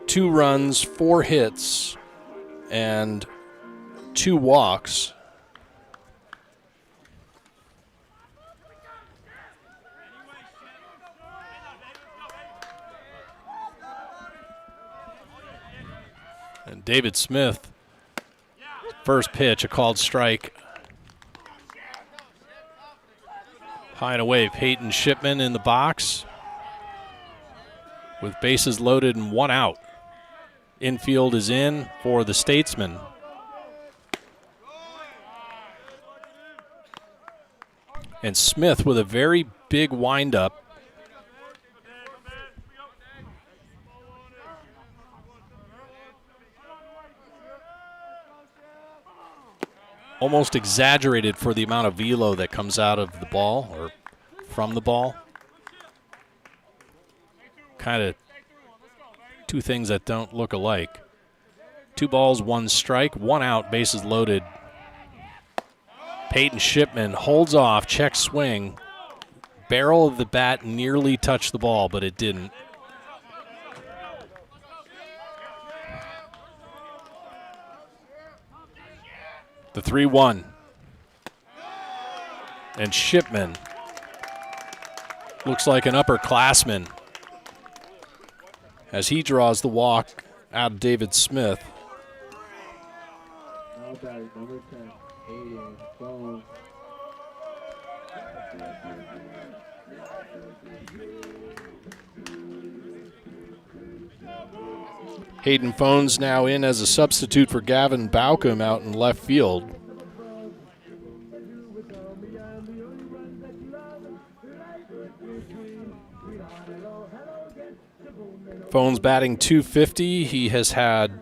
2 runs, 4 hits, and 2 walks. And David Smith, first pitch, a called strike. High and away, Peyton Shipman in the box with bases loaded and 1 out. Infield is in for the Statesmen. And Smith with a very big windup. Almost exaggerated for the amount of velo that comes out of the ball or from the ball. Kind of 2 things that don't look alike. 2 balls, 1 strike, 1 out, bases loaded. Peyton Shipman holds off, check swing. Barrel of the bat nearly touched the ball, but it didn't. The 3-1. And Shipman looks like an upperclassman as he draws the walk out of David Smith. Hayden Phones now in as a substitute for Gavin Baucom out in left field. Phones batting .250. He has had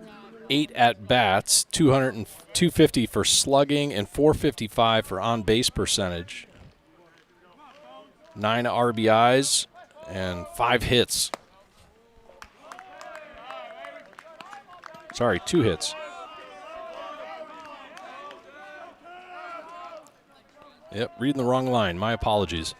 8 at-bats, 250 for slugging and .455 for on-base percentage. 9 RBIs and 5 hits. Sorry, 2 hits. Yep, reading the wrong line. My apologies.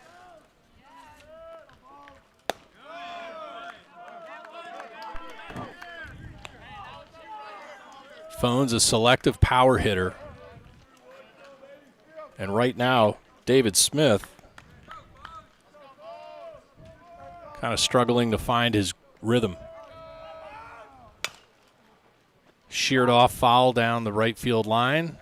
Phone's a selective power hitter. And right now, David Smith kind of struggling to find his rhythm. Sheared off foul down the right field line.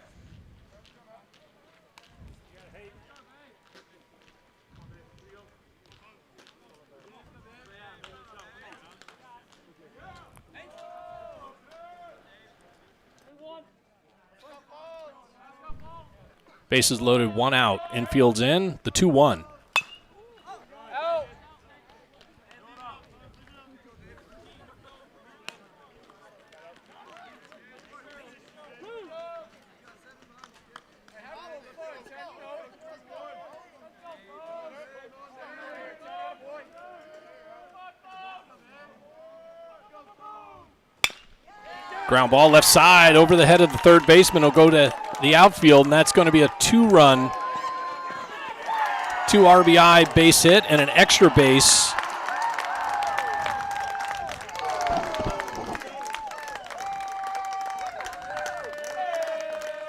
Bases loaded, 1 out. Infield's in, the 2-1. Ground ball left side over the head of the third baseman. Will go to the outfield, and that's going to be a 2-run, 2 RBI base hit and an extra base.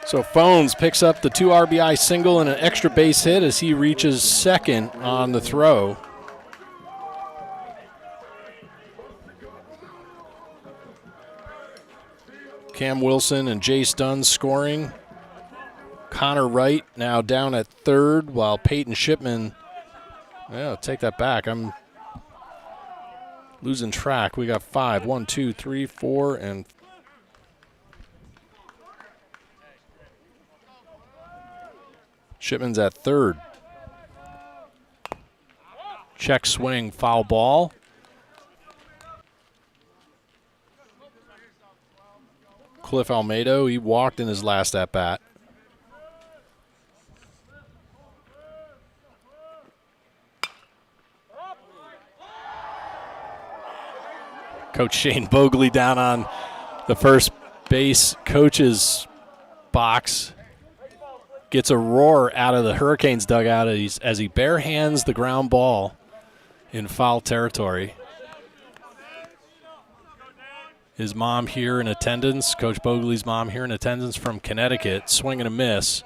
So Phones picks up the 2 RBI single and an extra base hit as he reaches second on the throw. Cam Wilson and Jace Dunn scoring. Connor Wright now down at third, while Peyton Shipman, yeah, take that back. I'm losing track. We got 5. 1, 2, 3, 4, and Shipman's at third. Check swing, foul ball. Cliff Almeida, he walked in his last at-bat. Coach Shane Bogley down on the first base coach's box. Gets a roar out of the Hurricanes dugout as he bare hands the ground ball in foul territory. His mom here in attendance, Coach Bogley's mom here in attendance from Connecticut, swing and a miss.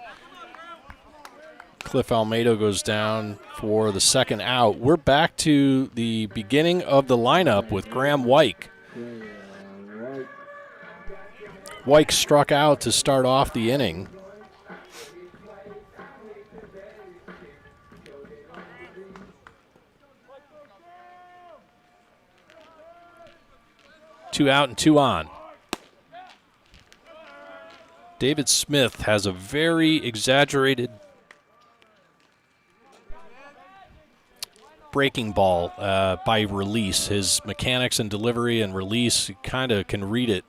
Cliff Almeida goes down for the second out. We're back to the beginning of the lineup with Graham Wyke. Wyke struck out to start off the inning. Two out and 2 on. David Smith has a very exaggerated breaking ball by release. His mechanics and delivery and release, kind of can read it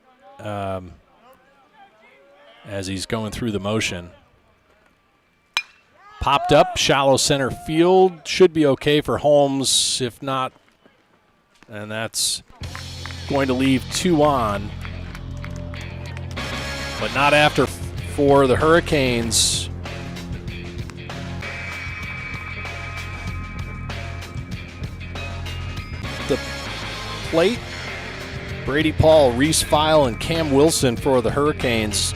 as he's going through the motion. Popped up, shallow center field. Should be okay for Holmes, if not. And that's going to leave 2 on. But not after for the Hurricanes. The plate, Brady Paul, Reese File, and Cam Wilson for the Hurricanes.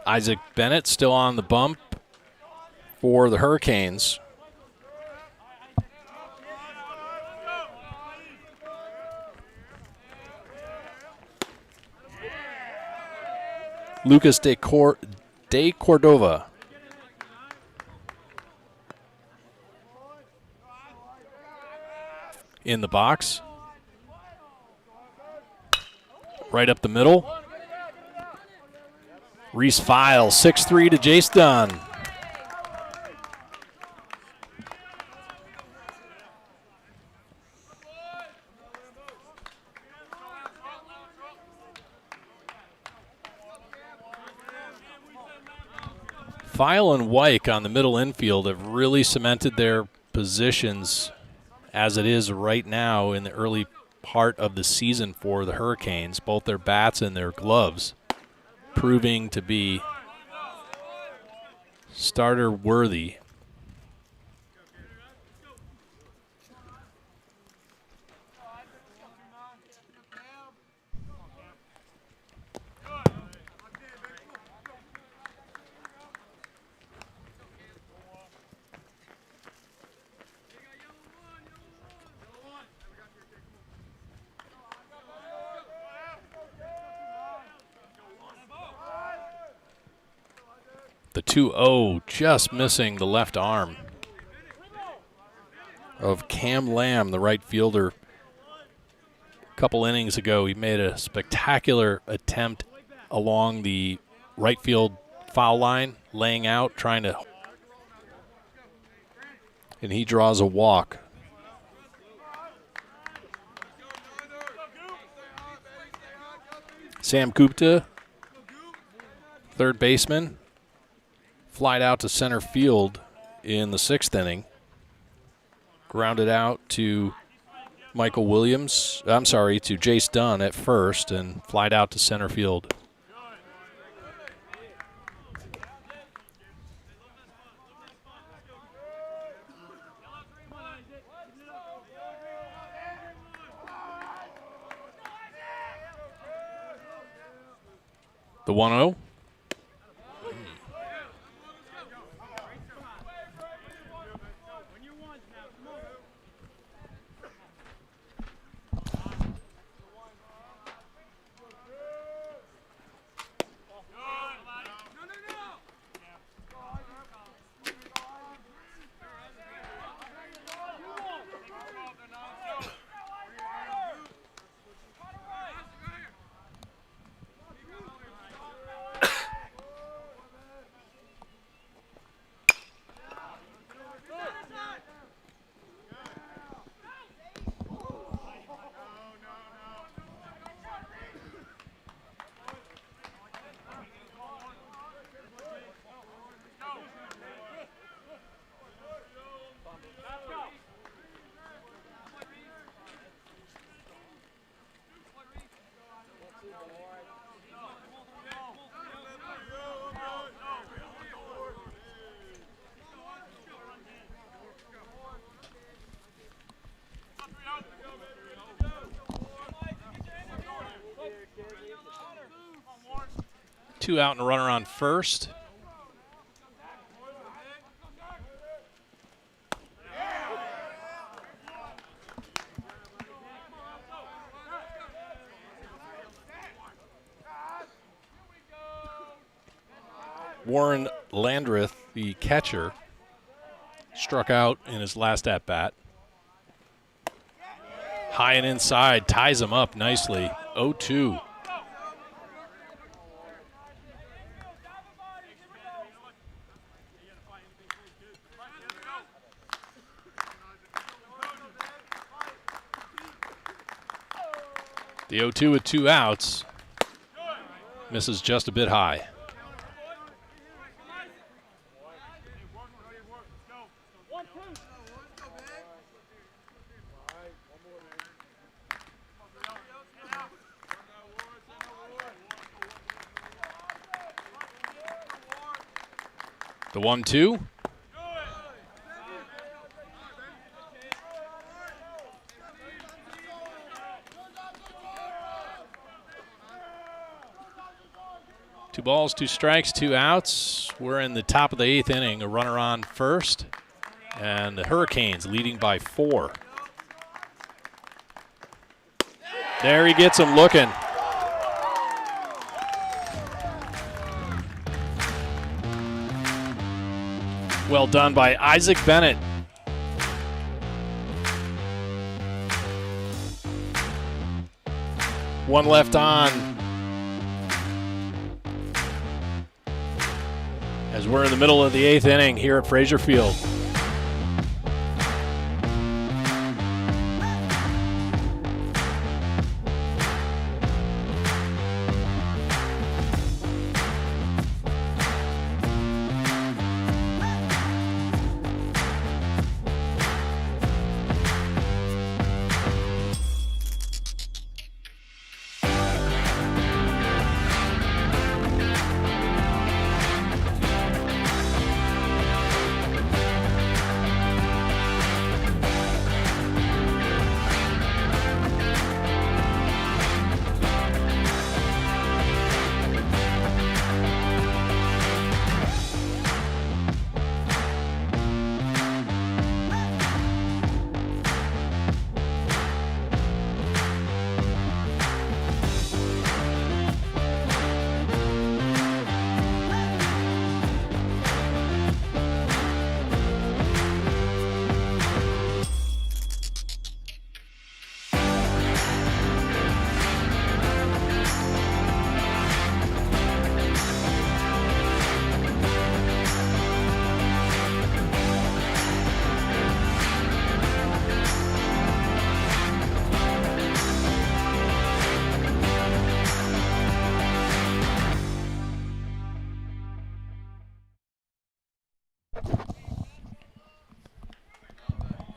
Isaac Bennett still on the bump for the Hurricanes. Lucas de Cordova. In the box. Right up the middle. Reese File, 6-3 to Jace Dunn. File and Wyke on the middle infield have really cemented their positions as it is right now in the early part of the season for the Hurricanes, both their bats and their gloves proving to be starter worthy. The 2-0 just missing the left arm of Cam Lamb, the right fielder. A couple innings ago, he made a spectacular attempt along the right field foul line, laying out, and he draws a walk. Sam Gupta, third baseman, flied out to center field in the 6th inning. Grounded out to to Jace Dunn at first and flied out to center field. The 1-0. Two out and a runner on first. Warren Landreth, the catcher, struck out in his last at-bat. High and inside, ties him up nicely. 0-2. The 0-2 with 2 outs. Misses just a bit high. The 1-2. Two balls, 2 strikes, 2 outs. We're in the top of the 8th inning. A runner on first. And the Hurricanes leading by 4. There he gets him looking. Well done by Isaac Bennett. One left on. As we're in the middle of the 8th inning here at Frazier Field.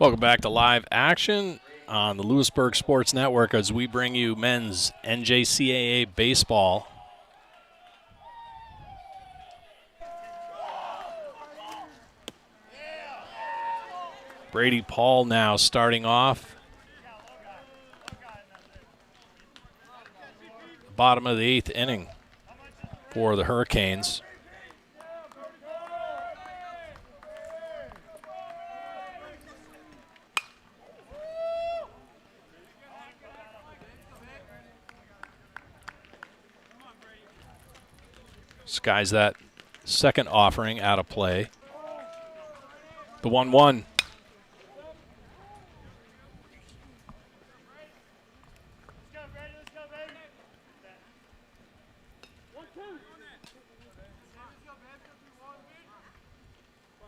Welcome back to live action on the Louisburg Sports Network as we bring you men's NJCAA baseball. Brady Paul now starting off. Bottom of the 8th inning for the Hurricanes. Skies that second offering out of play. The 1-1.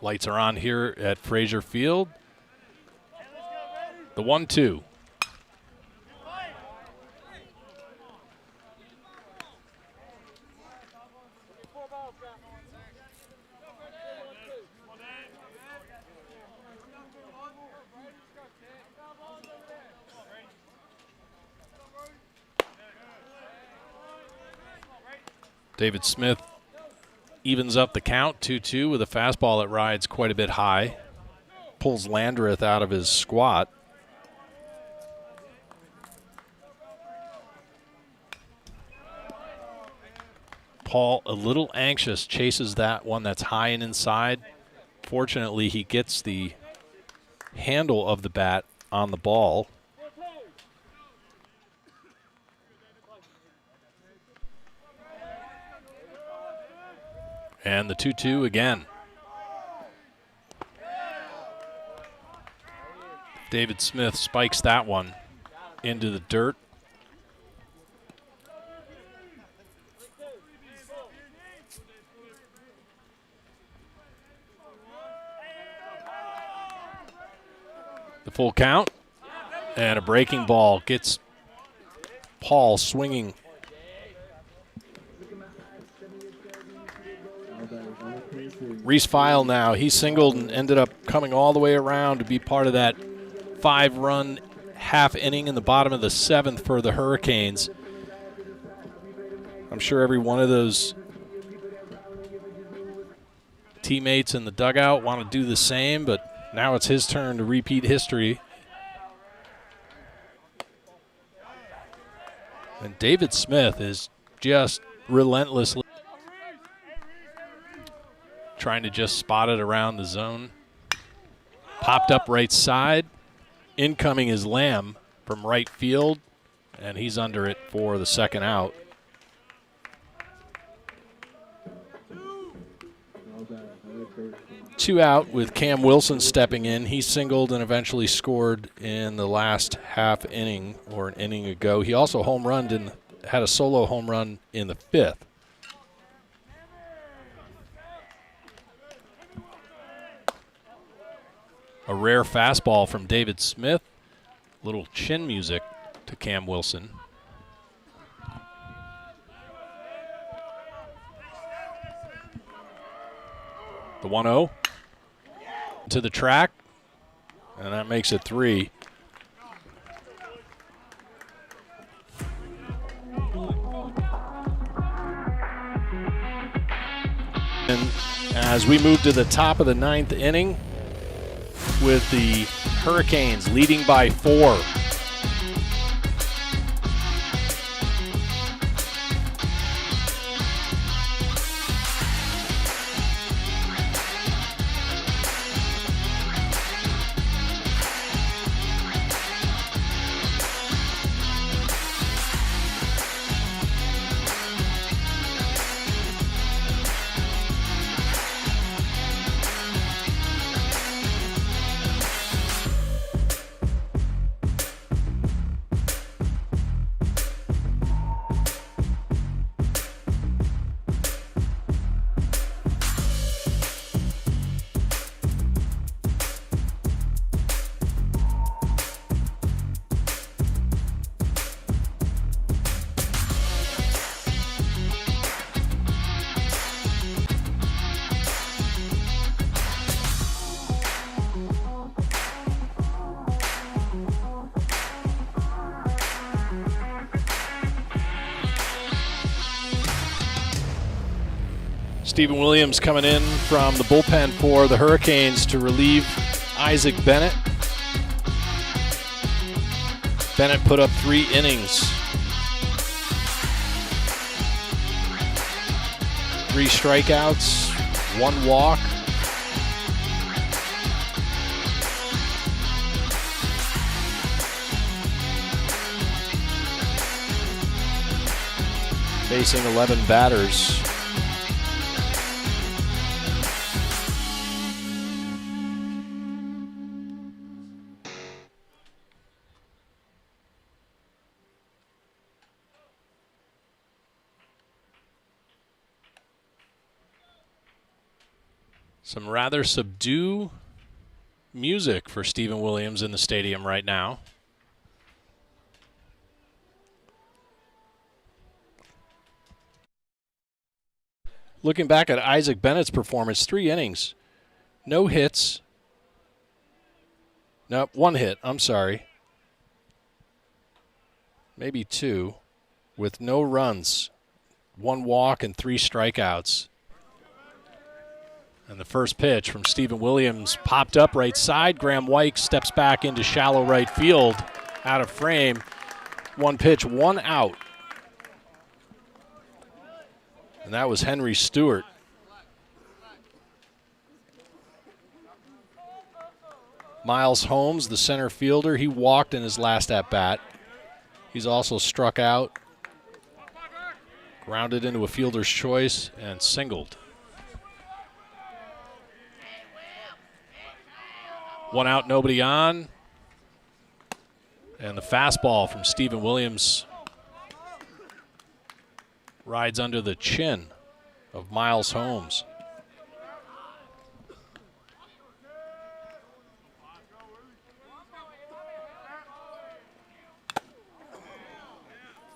Lights are on here at Frazier Field. The 1-2. David Smith evens up the count, 2-2, with a fastball that rides quite a bit high. Pulls Landreth out of his squat. Paul, a little anxious, chases that one that's high and inside. Fortunately, he gets the handle of the bat on the ball. And the 2-2 again. David Smith spikes that one into the dirt. The full count. And a breaking ball gets Paul swinging. Reese File now, he singled and ended up coming all the way around to be part of that 5-run half inning in the bottom of the 7th for the Hurricanes. I'm sure every one of those teammates in the dugout want to do the same, but now it's his turn to repeat history. And David Smith is just relentlessly trying to just spot it around the zone. Popped up right side. Incoming is Lamb from right field, and he's under it for the second out. Two out with Cam Wilson stepping in. He singled and eventually scored in the last half inning or an inning ago. He also had a solo home run in the 5th. A rare fastball from David Smith. Little chin music to Cam Wilson. The 1-0 to the track, and that makes it 3. And as we move to the top of the 9th inning, with the Hurricanes leading by 4. Stephen Williams coming in from the bullpen for the Hurricanes to relieve Isaac Bennett. Bennett put up 3 innings. 3 strikeouts, 1 walk. Facing 11 batters. Some rather subdued music for Stephen Williams in the stadium right now. Looking back at Isaac Bennett's performance, 3 innings, no hits. Nope, 1 hit, I'm sorry. Maybe 2, with no runs, 1 walk and 3 strikeouts. And the first pitch from Stephen Williams popped up right side. Graham White steps back into shallow right field, out of frame. 1 pitch, 1 out. And that was Henry Stewart. Miles Holmes, the center fielder, he walked in his last at-bat. He's also struck out, grounded into a fielder's choice, and singled. 1 out, nobody on. And the fastball from Stephen Williams rides under the chin of Miles Holmes.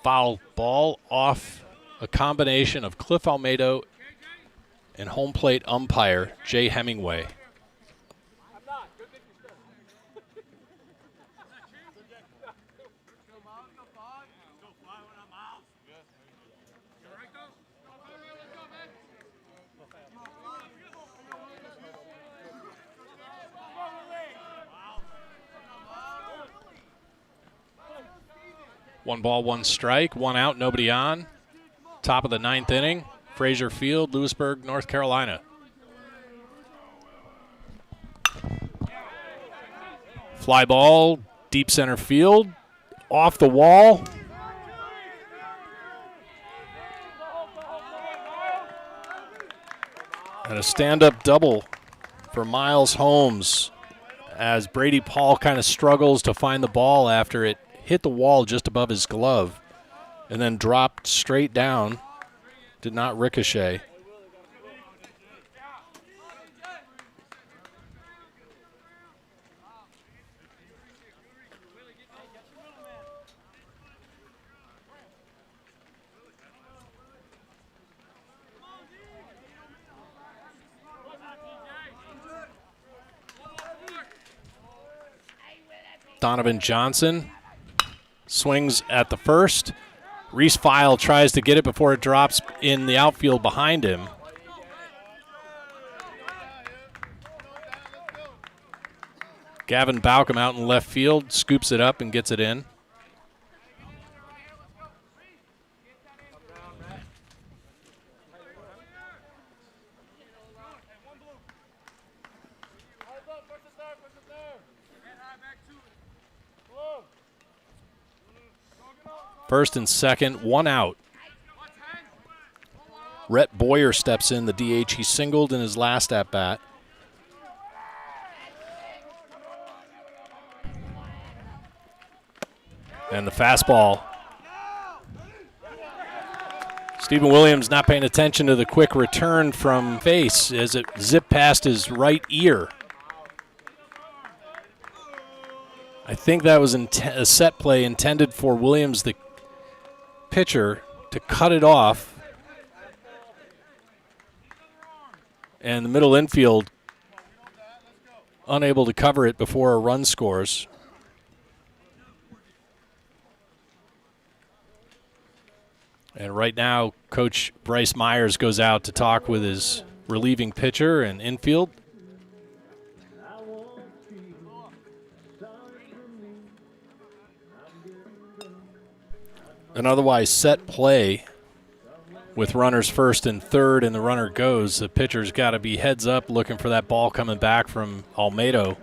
Foul ball off a combination of Cliff Almeida and home plate umpire Jay Hemingway. One ball, 1 strike, 1 out, nobody on. Top of the 9th inning, Frazier Field, Louisburg, North Carolina. Fly ball, deep center field, off the wall. And a stand-up double for Miles Holmes as Brady Paul kind of struggles to find the ball after it hit the wall just above his glove and then dropped straight down. Did not ricochet. Donovan Johnson swings at the first. Reese File tries to get it before it drops in the outfield behind him. Gavin Baucom out in left field, scoops it up and gets it in. First and second, 1 out. Rhett Boyer steps in, the DH. He singled in his last at-bat. And the fastball. Stephen Williams not paying attention to the quick return from face as it zipped past his right ear. I think that was a set play intended for Williams, the pitcher, to cut it off. And the middle infield unable to cover it before a run scores. And right now, Coach Bryce Myers goes out to talk with his relieving pitcher and infield. An otherwise set play with runners first and third, and the runner goes. The pitcher's got to be heads up looking for that ball coming back from Almedo.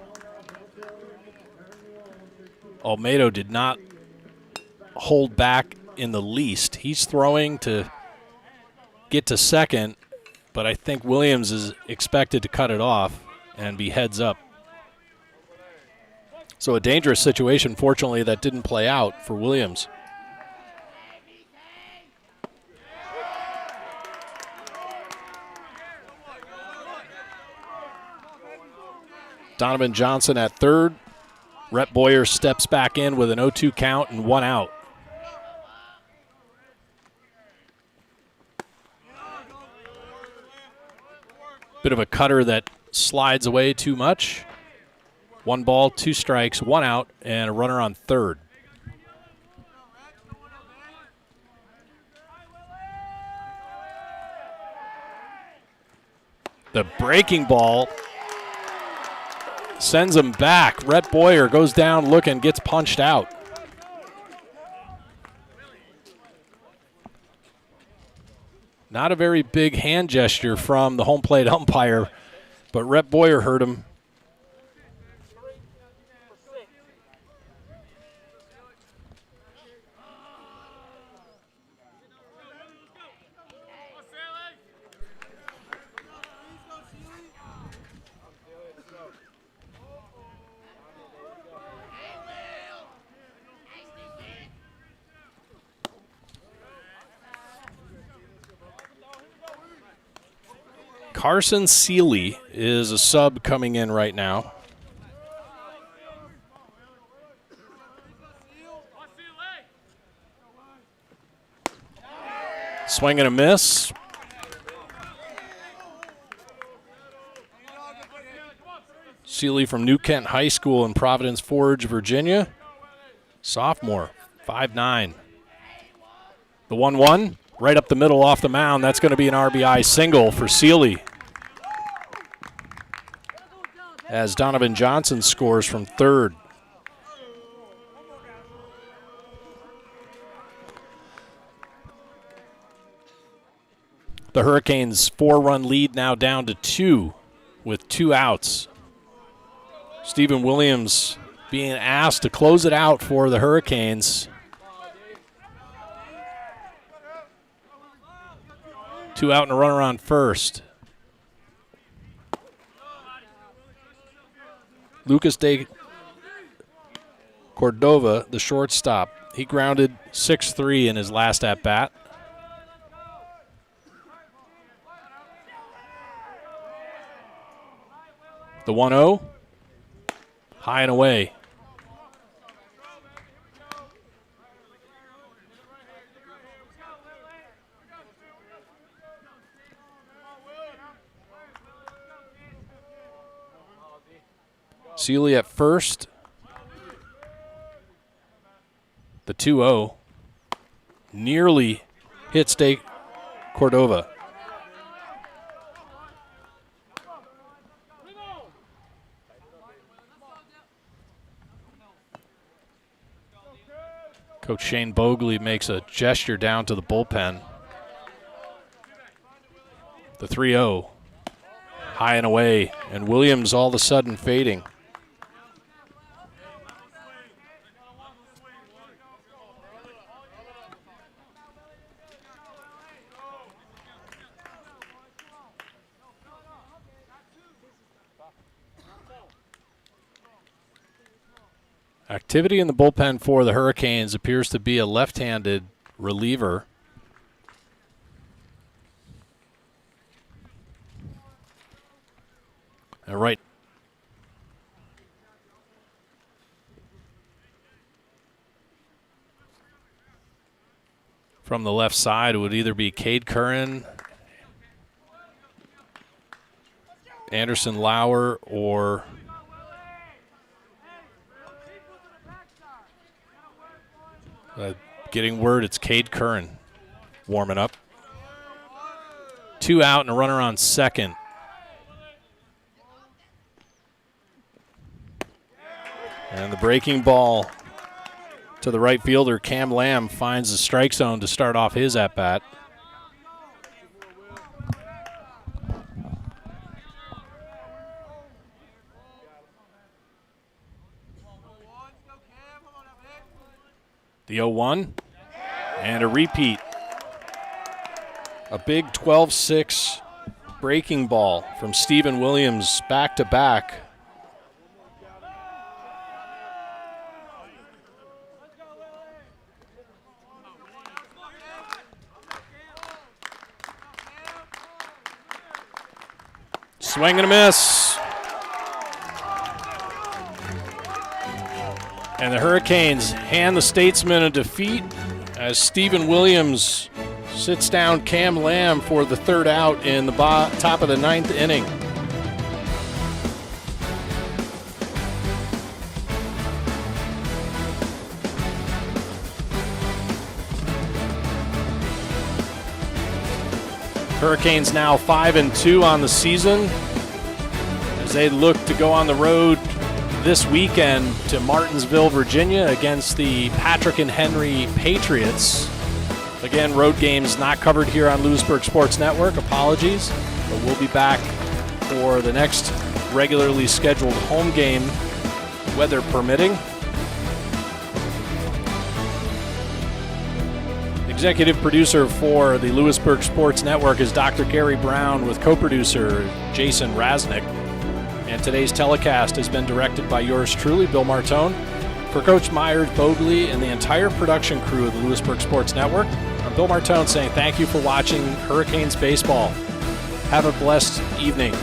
Almedo did not hold back in the least. He's throwing to get to second, but I think Williams is expected to cut it off and be heads up. So a dangerous situation, fortunately, that didn't play out for Williams. Donovan Johnson at third. Rhett Boyer steps back in with an 0-2 count and 1 out. Bit of a cutter that slides away too much. 1 ball, 2 strikes, 1 out, and a runner on third. The breaking ball sends him back. Rhett Boyer goes down looking, gets punched out. Not a very big hand gesture from the home plate umpire, but Rhett Boyer hurt him. Carson Seeley is a sub coming in right now. Swing and a miss. Seeley from New Kent High School in Providence Forge, Virginia. Sophomore, 5'9". The 1-1, right up the middle off the mound. That's going to be an RBI single for Seeley, as Donovan Johnson scores from third. The Hurricanes' 4-run lead now down to 2 with 2 outs. Stephen Williams being asked to close it out for the Hurricanes. 2 out and a runner on first. Lucas de Cordova, the shortstop, he grounded 6-3 in his last at-bat. The 1-0, high and away. Seeley at first. The 2-0 nearly hits de Cordova. Coach Shane Bogley makes a gesture down to the bullpen. The 3-0, high and away, and Williams all of a sudden fading. Activity in the bullpen for the Hurricanes appears to be a left-handed reliever. And right. From the left side, it would either be Cade Curran, Anderson Lauer, or getting word it's Cade Curran. warming up. 2 out and a runner on second. And the breaking ball to the right fielder, Cam Lamb, finds the strike zone to start off his at-bat. The 0-1 and a repeat. A big 12-6 breaking ball from Stephen Williams back-to-back. Swing and a miss. And the Hurricanes hand the Statesmen a defeat as Stephen Williams sits down Cam Lamb for the third out in the top of the 9th inning. Hurricanes now 5-2 on the season as they look to go on the road this weekend to Martinsville, Virginia against the Patrick and Henry Patriots. Again, road games not covered here on Louisburg Sports Network. Apologies, but we'll be back for the next regularly scheduled home game, weather permitting. Executive producer for the Louisburg Sports Network is Dr. Gary Brown with co-producer Jason Raznick. And today's telecast has been directed by yours truly, Bill Martone. For Coach Myers, Bogley, and the entire production crew of the Louisburg Sports Network, I'm Bill Martone saying thank you for watching Hurricanes baseball. Have a blessed evening.